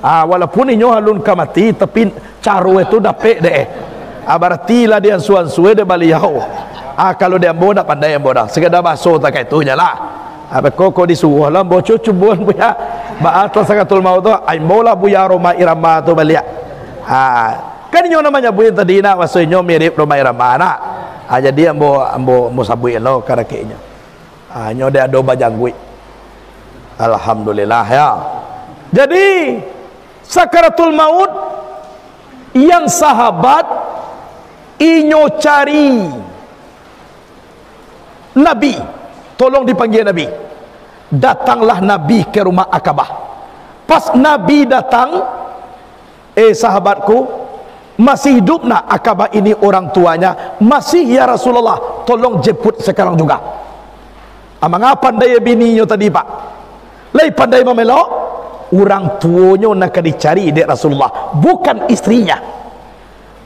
walaupun inyo halun kamati tapi caru itu dapet deh. Berarti lah dia suan-suwe dia baliau. Kalau dia ambo nak pandai ambo dah. Sekadar basuh tak itu je lah. Koko disuruh lah ambo cubuan buya. Ba'atlah sakatul maut tu. Ambo lah buya Roma Irama tu balik. Kan inyo namanya buya tadi nak. Maksudnya mirip Roma Irama nak. Jadi ambo sabuin lo karakenya. Inyo dia ada bajanggui. Alhamdulillah ya. Jadi sakaratul maut yang sahabat inyo cari Nabi, tolong dipanggil Nabi. Datanglah Nabi ke rumah Akabah. Pas Nabi datang, sahabatku, masih hidup nak Akabah ini orang tuanya? Masih ya Rasulullah, tolong jemput sekarang juga. Mengapa pandai bininya tadi pak? Lai pandai memelok, orang tuanya nak dicari dek Rasulullah, bukan istrinya.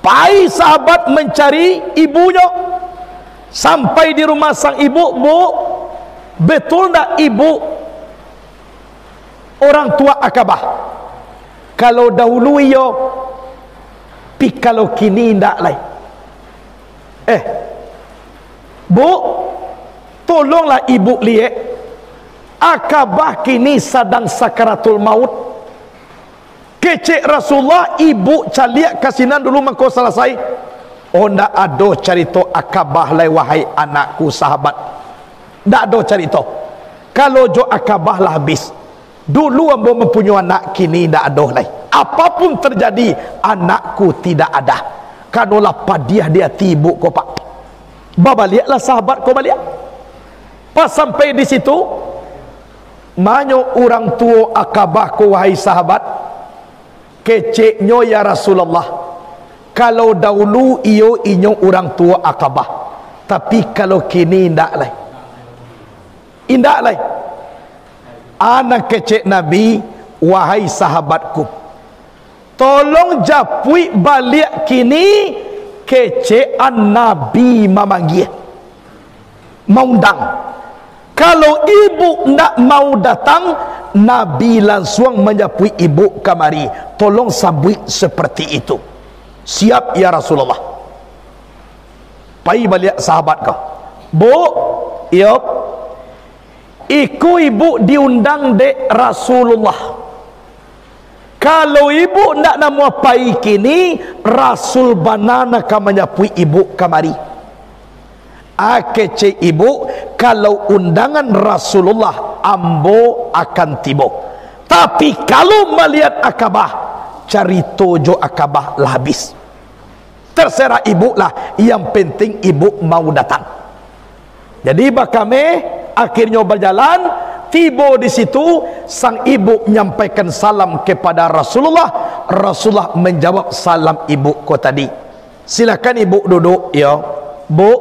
Pai sahabat mencari ibunya. Sampai di rumah sang ibu, bu, betul tak ibu orang tua Akabah? Kalau dahulu iyo, pi kalau kini ndak lai. Bu, tolonglah ibu lihat, Akabah kini sedang sakaratul maut. Kecek Rasulullah, ibu caliak kasinan dulu mengko selesai. Ndak ada cerita Akabah lai wahai anakku sahabat. Ndak ada cerita. Kalau jo Akabah lah habis. Dulu ambo mempunyai anak, kini ndak ada lai. Apapun terjadi, anakku tidak ada. Kanolah padiah dia tibu ko pak. Babaliaklah sahabat ko balik. Pas sampai di situ, manyo orang tua Akabah ko wahai sahabat. Keceknya ya Rasulullah. Kalau dahulu iyo inyo orang tua Akabah, tapi kalau kini indak lai. Indak lai. Anak kecek Nabi, wahai sahabatku, tolong japui balik kini kecekan Nabi memanggil, mengundang. Kalau ibu ndak mau datang, Nabi langsung menjapui ibu kamari, tolong sabui seperti itu. Siap ya Rasulullah. Pai balik sahabat kau. Bu, yop. Iku ibu diundang dek Rasulullah. Kalau ibu ndak nama pai kini, Rasul banana ka menyapui ibu kamari. Akece ibu, kalau undangan Rasulullah ambo akan tibo. Tapi kalau melihat Akabah, cari tojo Akabah lah habis. Terserah ibu lah, yang penting ibu mau datang. Jadi bakame akhirnya berjalan, tiba di situ sang ibu menyampaikan salam kepada Rasulullah. Rasulullah menjawab salam ibu ko tadi. Silakan ibu duduk ya. Bu,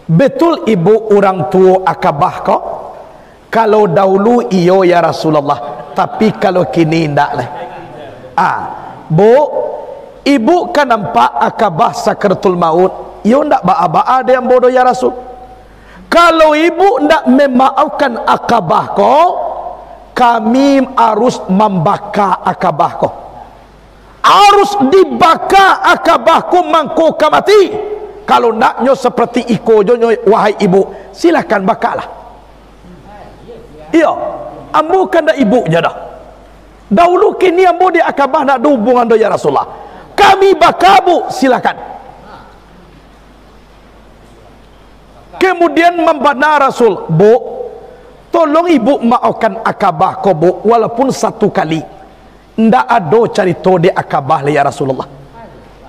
betul ibu orang tua Akabah ko? Kalau dahulu iyo ya Rasulullah, tapi kalau kini ndak lah. Bu, ibu kan nampak Akabah sakaratul maut. Iyo ndak ba'a-ba'a dia yang bodoh ya Rasul. Kalau ibu ndak memaafkan Akabah ko, kami harus membakar Akabah ko. Harus dibakar Akabah ko mangko kamati. Kalau naknya seperti iko jonyo wahai ibu, silakan bakarlah. Iya, ambo kan dah ibunya dah. Dahulu kini ambo di Akabah nak ada hubungan dengan ya Rasulullah. kami bakabu, silakan. Kemudian membana Rasul, Bu, tolong ibu maafkan akabah ko, Bu, walaupun satu kali. Ndak ada cerita di akabah ya Rasulullah.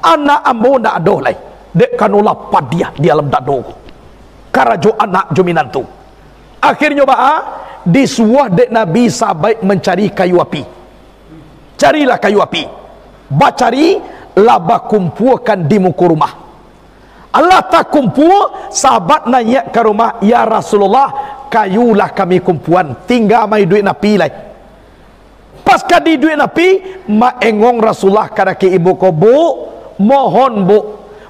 Anak ambo ndak ada lai. Dek kanulah padiah di alam dado. Karajo anak juminan tu. Akhirnya disuah dek Nabi sahabat mencari kayu api. Carilah kayu api. Bacari laba kumpulkan di muka rumah. Allah tak kumpul, sahabat nanya ke rumah, ya Rasulullah, kayulah kami kumpulan, tinggal mai duit napi lai. Pas kadi duit napi, maengong Rasulullah kada ke ibu ko, Bu, mohon Bu,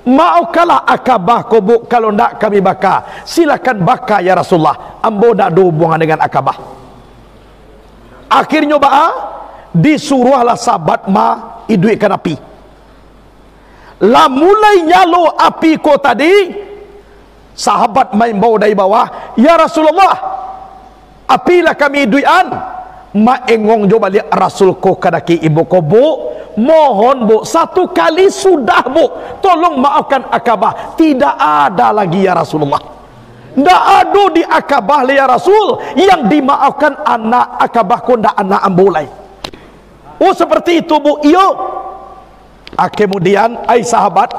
maukalah akabah ko, Bu, kalau ndak kami bakar. Silakan bakar ya Rasulullah. Ambo ndak ada hubungan dengan akabah. Akhirnya disuruhlah sahabat iduitkan api. Lah mulai nyalo api ko tadi, sahabat main bawa dari bawah, ya Rasulullah, apilah kami iduitan. Maengong jo balik Rasul ko kadaki ibu ko, Bu, mohon Bu, satu kali sudah Bu, tolong maafkan akabah. Tidak ada lagi ya Rasulullah. Tidak ada di akabah ya Rasul yang dimaafkan anak akabah ko, ndak anak ambulai. Oh seperti itu Bu, iyo. Kemudian sahabat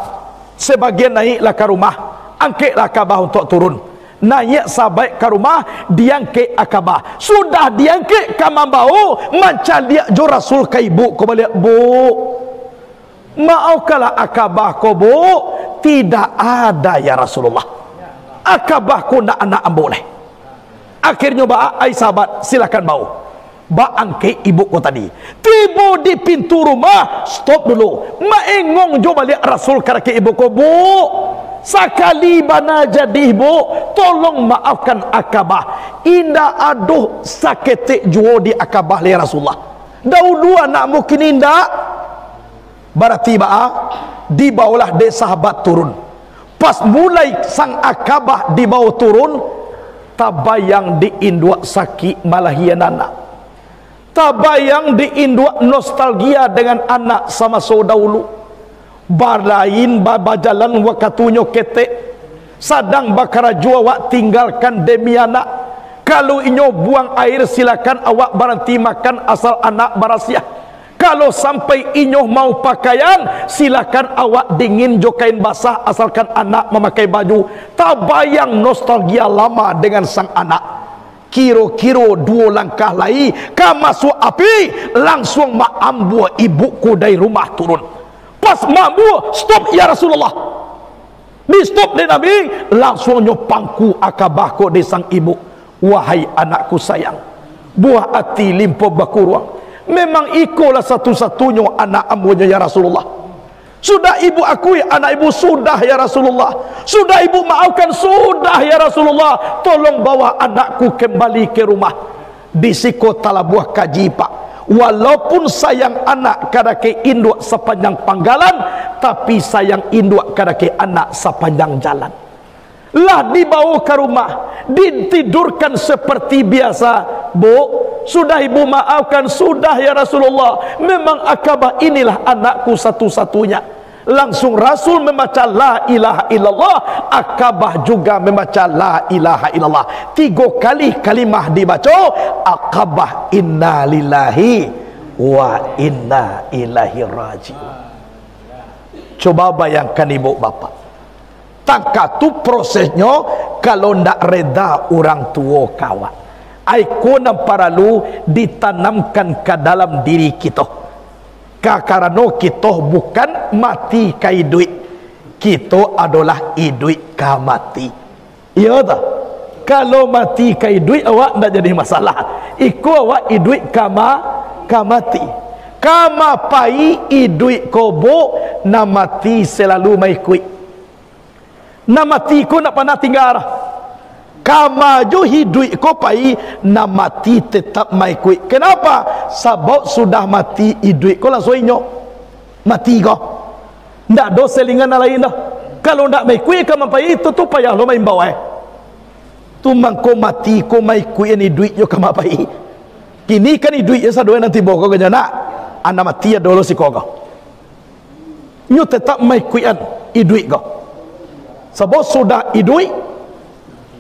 sebagian naiklah ke rumah, angkatlah akabah untuk turun. Naik sahabat ke rumah, diangkat akabah. Sudah diangkat ke mambau, macam dia jo Rasul ke ibu ko balik, Bu, maafkanlah akabah ko, Bu. Tidak ada ya Rasulullah. Akabah ko ndak anak boleh. Akhirnya sahabat silakan bau. Angke ibu ko tadi. Tiba di pintu rumah, stop dulu. Maengong jo balik Rasul ke ibu ko, Bu, sakali bana jadi Bu, tolong maafkan akabah. Indah aduh sakit juo di akabah li Rasulullah. Dahulu anak mungkin indah. Berarti dibawalah de sahabat turun. Pas mulai sang akabah dibawa turun, tabayang diindua sakit malahian anak. Tabayang diindua nostalgia dengan anak sama saudara. Barlain bajalan wakatunyo ketek, sadang bakara jua wak tinggalkan demi anak. Kalau inyo buang air silakan awak berhenti makan asal anak barasiah. Kalau sampai inyo mau pakaian, silakan awak dingin jo kain basah asalkan anak memakai baju. Tabayang nostalgia lama dengan sang anak. Kiro-kiro 2 langkah lagi ka masuk api, langsung ambu ibuku dari rumah turun. Pas mambu, stop ya Rasulullah. Di stop di Nabi, langsung nyopangku akabahku di sang ibu. Wahai anakku sayang, buah hati limpo bakuruang. Memang ikulah satu-satunya anak ambunya ya Rasulullah. Sudah ibu akui anak ibu sudah ya Rasulullah. Sudah ibu maafkan sudah ya Rasulullah. Tolong bawa anakku kembali ke rumah. Di siko talabuah kaji Pak. Walaupun sayang anak kadake induk sepanjang panggalan, tapi sayang induk kadake anak sepanjang jalan. Lah dibawa ke rumah, ditidurkan seperti biasa. Bu, sudah ibu maafkan sudah ya Rasulullah. Memang akabah inilah anakku satu-satunya. Langsung Rasul membaca la ilaha illallah, akabah juga membaca la ilaha illallah. 3 kali kalimah dibaca, akabah inna lillahi wa inna ilaihi rajiun. Coba bayangkan ibu bapak, tak tu prosesnya kalau ndak reda orang tua kawan. Aikona paralu ditanamkan ke dalam diri kita. Karena kita bukan mati kai duit, kita adalah iduit ka mati. Iya tak? Kalau mati kai duit awak ndak jadi masalah. Iku awak iduit ka mati. Kama pai iduit kobo na mati selalu mai kui. Na mati ko nak pernah tinggal. Kama jo hidup ko pai na mati tetap mai kui. Kenapa? Sebab sudah mati hidup ko langsung inyo mati ko. Ndak do selingan lain dah. Kalau ndak mai kui kama pai itu tu payah lo main bawah. Tu mangko mati ko mai kui ni duit yo kama pai. Kini kan duit ya sadoi nanti boko ke jana. Anda mati ya dulu si kogo. nyu tetap mai kuian iduit ko sebab sudah iduit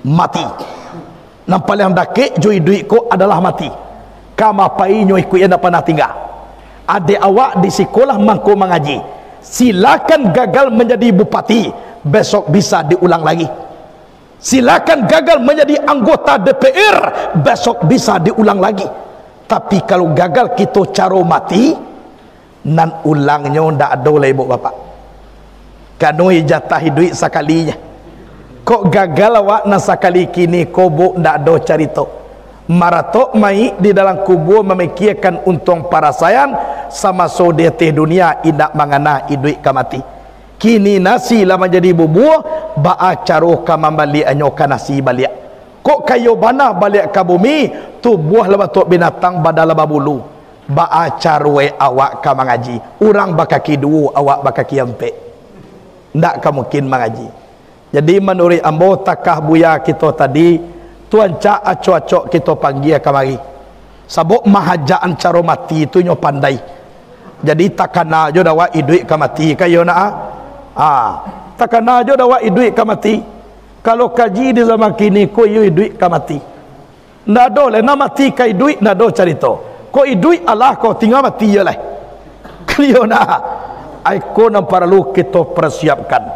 mati nan paling dakik jo iduit ko adalah mati kama pai nyu kuian apa nak tinggal adik awak di sekolah mangko mengaji silakan gagal menjadi bupati besok bisa diulang lagi silakan gagal menjadi anggota DPR besok bisa diulang lagi tapi kalau gagal kita caro mati nan ulangnya ndak ada lah ibu bapa kanoi jatah duit sekalinya kok gagal awak nan sekali kini kobo ndak ada carito maratok mai di dalam kubur memikirkan untung parasayan sama so dia teh dunia indak mangana iduit kamati kini nasi lah menjadi bubur ba'a caro kamambali anyokan nasi balik kok kayu bana balik ke bumi tu buah lebatok binatang badal bulu ba'a carwe awak ka mengaji orang bakaki dua awak bakaki empat ndak ka mungkin mengaji jadi menurut ambo takah buya kita tadi tuan cak acok-acok kita panggil kamari sabuk mahajaan caro mati itu nyo pandai jadi takana jo dawa iduit ka mati kayo na takana jo dawa iduit ka mati kalau kaji di zaman kini ko iduit ka mati ndak do le na mati ka iduit ndak do carito ko iduit Allah ko tinggal mati je lah kayo na ai ko na perlu kita persiapkan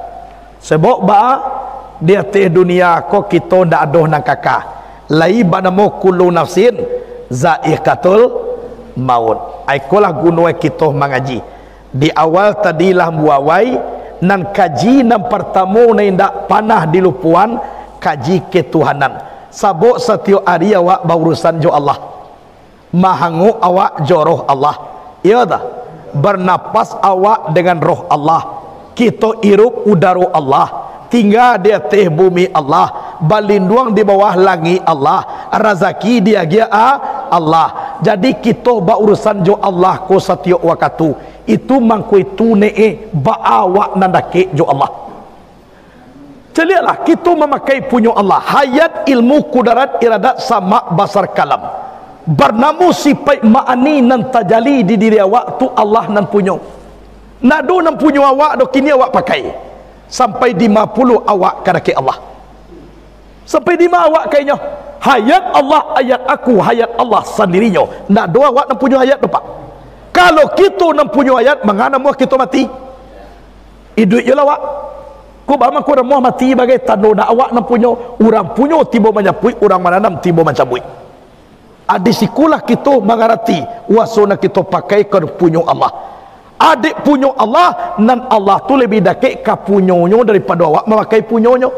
sebab ba dia teh dunia ko kita ndak adoh nang kakak lai banamo kullu nafsin za'iqatul maut ai kolah gunoi kita mengaji di awal tadilah muawai nan kaji nan pertama na ndak panah di lupuan kaji ketuhanan sabok setiap hari awak berurusan jo Allah mahangu awak jo roh Allah iya dah bernapas awak dengan roh Allah kita hirup udara Allah tinggal dia teh bumi Allah balinduang di bawah langit Allah rezeki dia gia Allah jadi kita berurusan jo Allah ko setiap waktu itu mangku itu ba'awak nandake jo Allah celialah kita memakai punya Allah hayat ilmu kudarat iradat sama basar kalam bernamu sifat ma'ani nan tajali di diri awak tu Allah nan punya nado nan punya awak do kini awak pakai sampai 50 awak kadake Allah sampai 5 awak kayaknya hayat Allah ayat aku hayat Allah sendirinya nak doa awak nak punya hayat tu pak kalau kita nak punya hayat mengana muah kita mati hidup je lah awak ku bama ku muah mati bagai tanda nak awak nak punya orang punya tiba menyapui orang mananam tiba mencabui adisikulah kita mengarati wasona kita pakai ke punya Allah adik punya Allah nan Allah tu lebih dakik ka punyonyo daripada awak memakai punyonyo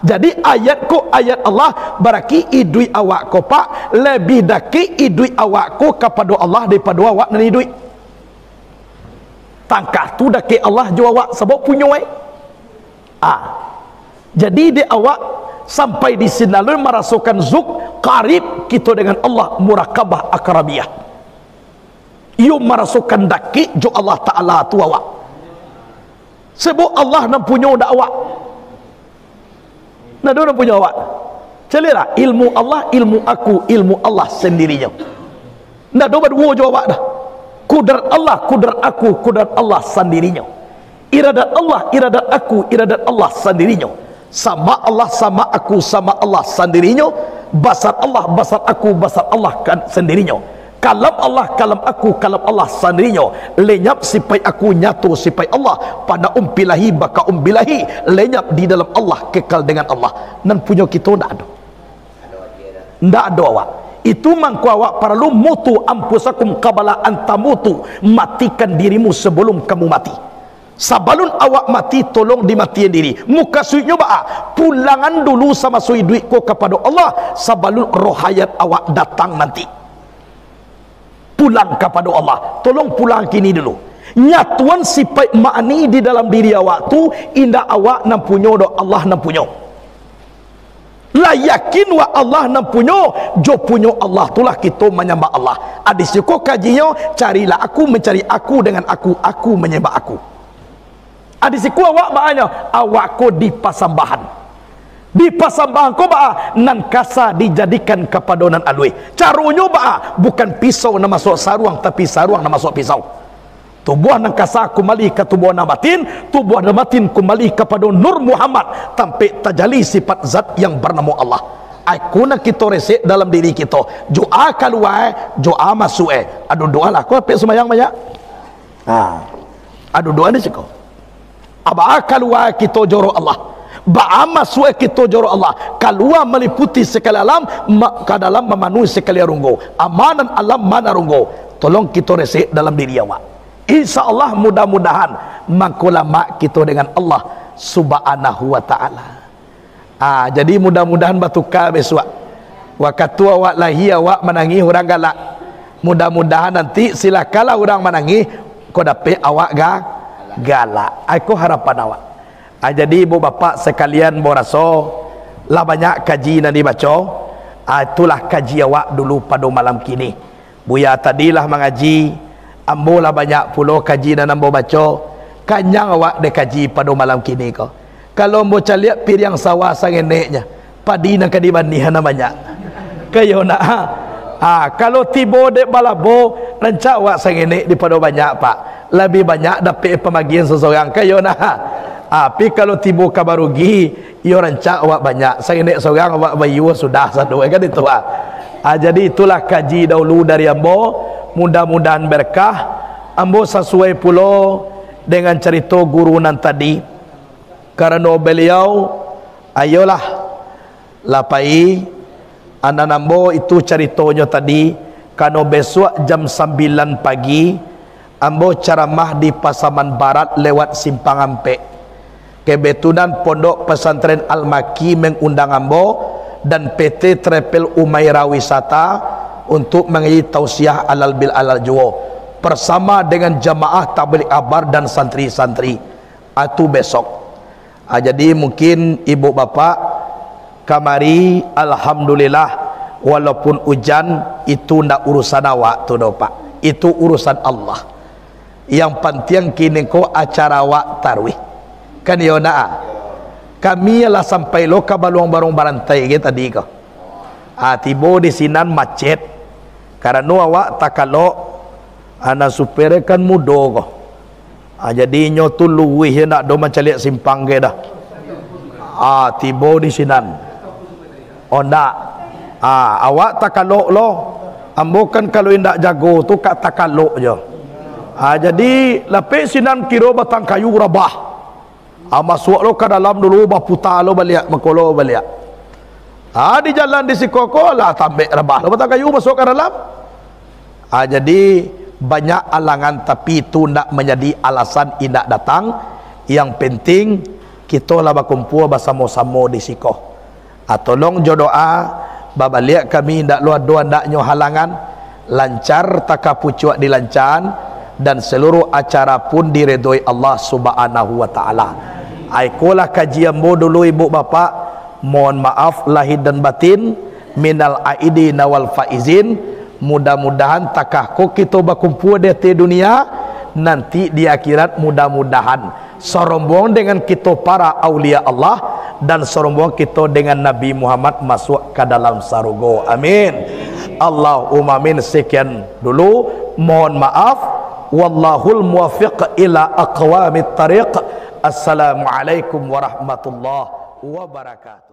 jadi ayat ko ayat Allah berarti idui awak ko pak lebih dakik idui awak ko kepada Allah daripada awak nan idui tangkah tu dakik Allah jo awak sebab punya jadi dia awak sampai di sini lalu merasukan zuk karib kita dengan Allah murakabah akrabiyah you merasukan daki jo Allah Ta'ala tu awak sebab Allah nak punya dak awak nak dia nak punya awak celilah ilmu Allah ilmu aku ilmu Allah sendirinya nak dia berdua jo awak dah kudrat Allah kudrat aku kudrat Allah sendirinya iradat Allah iradat aku iradat Allah sendirinya sama Allah sama aku sama Allah sendirinya basar Allah basar aku basar Allah kan sendirinya kalam Allah kalam aku kalam Allah sendirinya lenyap sifat aku nyatu sifat Allah pada umpilahi baka umbilahi lenyap di dalam Allah kekal dengan Allah dan punya kita ndak ada awak itu mangku awak perlu mutu ampusakum qabala antamutu matikan dirimu sebelum kamu mati sabalun awak mati tolong dimatikan diri muka suitnya ba'a pulangan dulu sama sui duit ko kepada Allah sabalun roh hayat awak datang nanti pulang kepada Allah tolong pulang kini dulu nyatuan sifat ma'ani di dalam diri awak tu indah awak nam punyo do Allah nam punyo la yakin wa Allah nam punyo jo punyo Allah tulah kita menyembah Allah adis ko kajinya carilah aku mencari aku dengan aku menyembah aku adis ko awak baanya awak ko di pasambahan di pasambahan ko ba nan kasa dijadikan kepada nan alui carunyo ba bukan pisau na masuk saruang tapi saruang na masuk pisau Tubuh nang kasa kembali ke tubuh nang batin, tubuh nang batin kembali kepada Nur Muhammad sampai terjali sifat zat yang bernama Allah. Aku nak kita resek dalam diri kita. Doa keluar, doa masuk. Aduh doa lah. Kau apa semayang banyak? Aduh doa ni cakap. Aba keluar kita joro Allah. Ba masuk kita joro Allah. Keluar meliputi sekali alam, ke dalam memenuhi sekali runggu. Amanan alam mana runggu. Tolong kita resek dalam diri awak. InsyaAllah mudah-mudahan makulama kita dengan Allah subhanahu wa ta'ala. Jadi mudah-mudahan batukar besok. Waktu awak lahir awak menangis orang galak. Mudah-mudahan nanti silakanlah orang menangis kau dapat awak galak. Aku harapan awak. Jadi ibu bapa sekalian berasa lah banyak kaji yang dibaca. Itulah kaji awak dulu pada malam kini. Buya tadilah mengaji, ambo lah banyak pulau kaji dan ambo baca. Kanyang awak de kaji pada malam kini ko. Kalau ambo caliak pir yang sawah sangeneknya, padi nak dibanding namanya. Kayo nak kalau tibo dek balabo rancak awak sangenek di pada banyak pak. Lebih banyak dapat pemagian seseorang kayo nak. Tapi kalau tibo kabarugi, iyo rancak awak banyak. Sangenek seorang awak bayu sudah satu kan itu jadi itulah kaji dahulu dari ambo. Mudah-mudahan berkah. Ambo sesuai pulo dengan cerita guru nan tadi. Karena beliau ayolah lapai anak ambo itu ceritanya tadi. Karena besok jam 9 pagi ambo ceramah di Pasaman Barat lewat Simpang Ampe. Kebetulan Pondok Pesantren Al-Maki mengundang ambo dan PT Travel Umairah Wisata untuk mengaji tausiah alal bil alal juo bersama dengan jamaah tabligh akbar dan santri-santri. Itu besok. Jadi mungkin ibu bapak kamari alhamdulillah walaupun hujan itu ndak urusan awak tu pak. Itu urusan Allah. Yang penting kini ko acara awak tarwih. Kan yo na. Kami lah sampai lo ke baluang barong barantai ke tadi ko. Tibo di sinan macet. Karena awak takalo ana supere kan mudo ko. Jadi nyo tu luwih nak do macaliak simpang ke dah. Tibo di sinan. Ndak. Awak takalo lo. Ambo kan kalau indak jago tu kat takalo je. Jadi lapis sinan kiro batang kayu rabah. Masuk lo ke dalam dulu baputar lo balik makolo balik. Di jalan di sikoko lah tambah rebah lo batang kayu masuk ke dalam. Jadi banyak alangan tapi itu nak menjadi alasan indak datang. Yang penting kita lah berkumpul bersama-sama di siko. Tolong jodoa babalik kami indak luar dua ndaknya halangan lancar takapucuak dilancan dan seluruh acara pun diredoi Allah subhanahu wa ta'ala. Aikulah kajian mo dulu ibu bapak. Mohon maaf lahir dan batin. Minal aidin wal faizin. Mudah-mudahan takahku kita berkumpul di dunia. Nanti di akhirat mudah-mudahan serombong dengan kita para aulia Allah. Dan serombong kita dengan Nabi Muhammad masuk ke dalam surga. Amin. Allahumma amin. Sekian dulu. Mohon maaf. Wallahul muwaffiq ila aqwamit tariq. Assalamualaikum warahmatullahi wabarakatuh.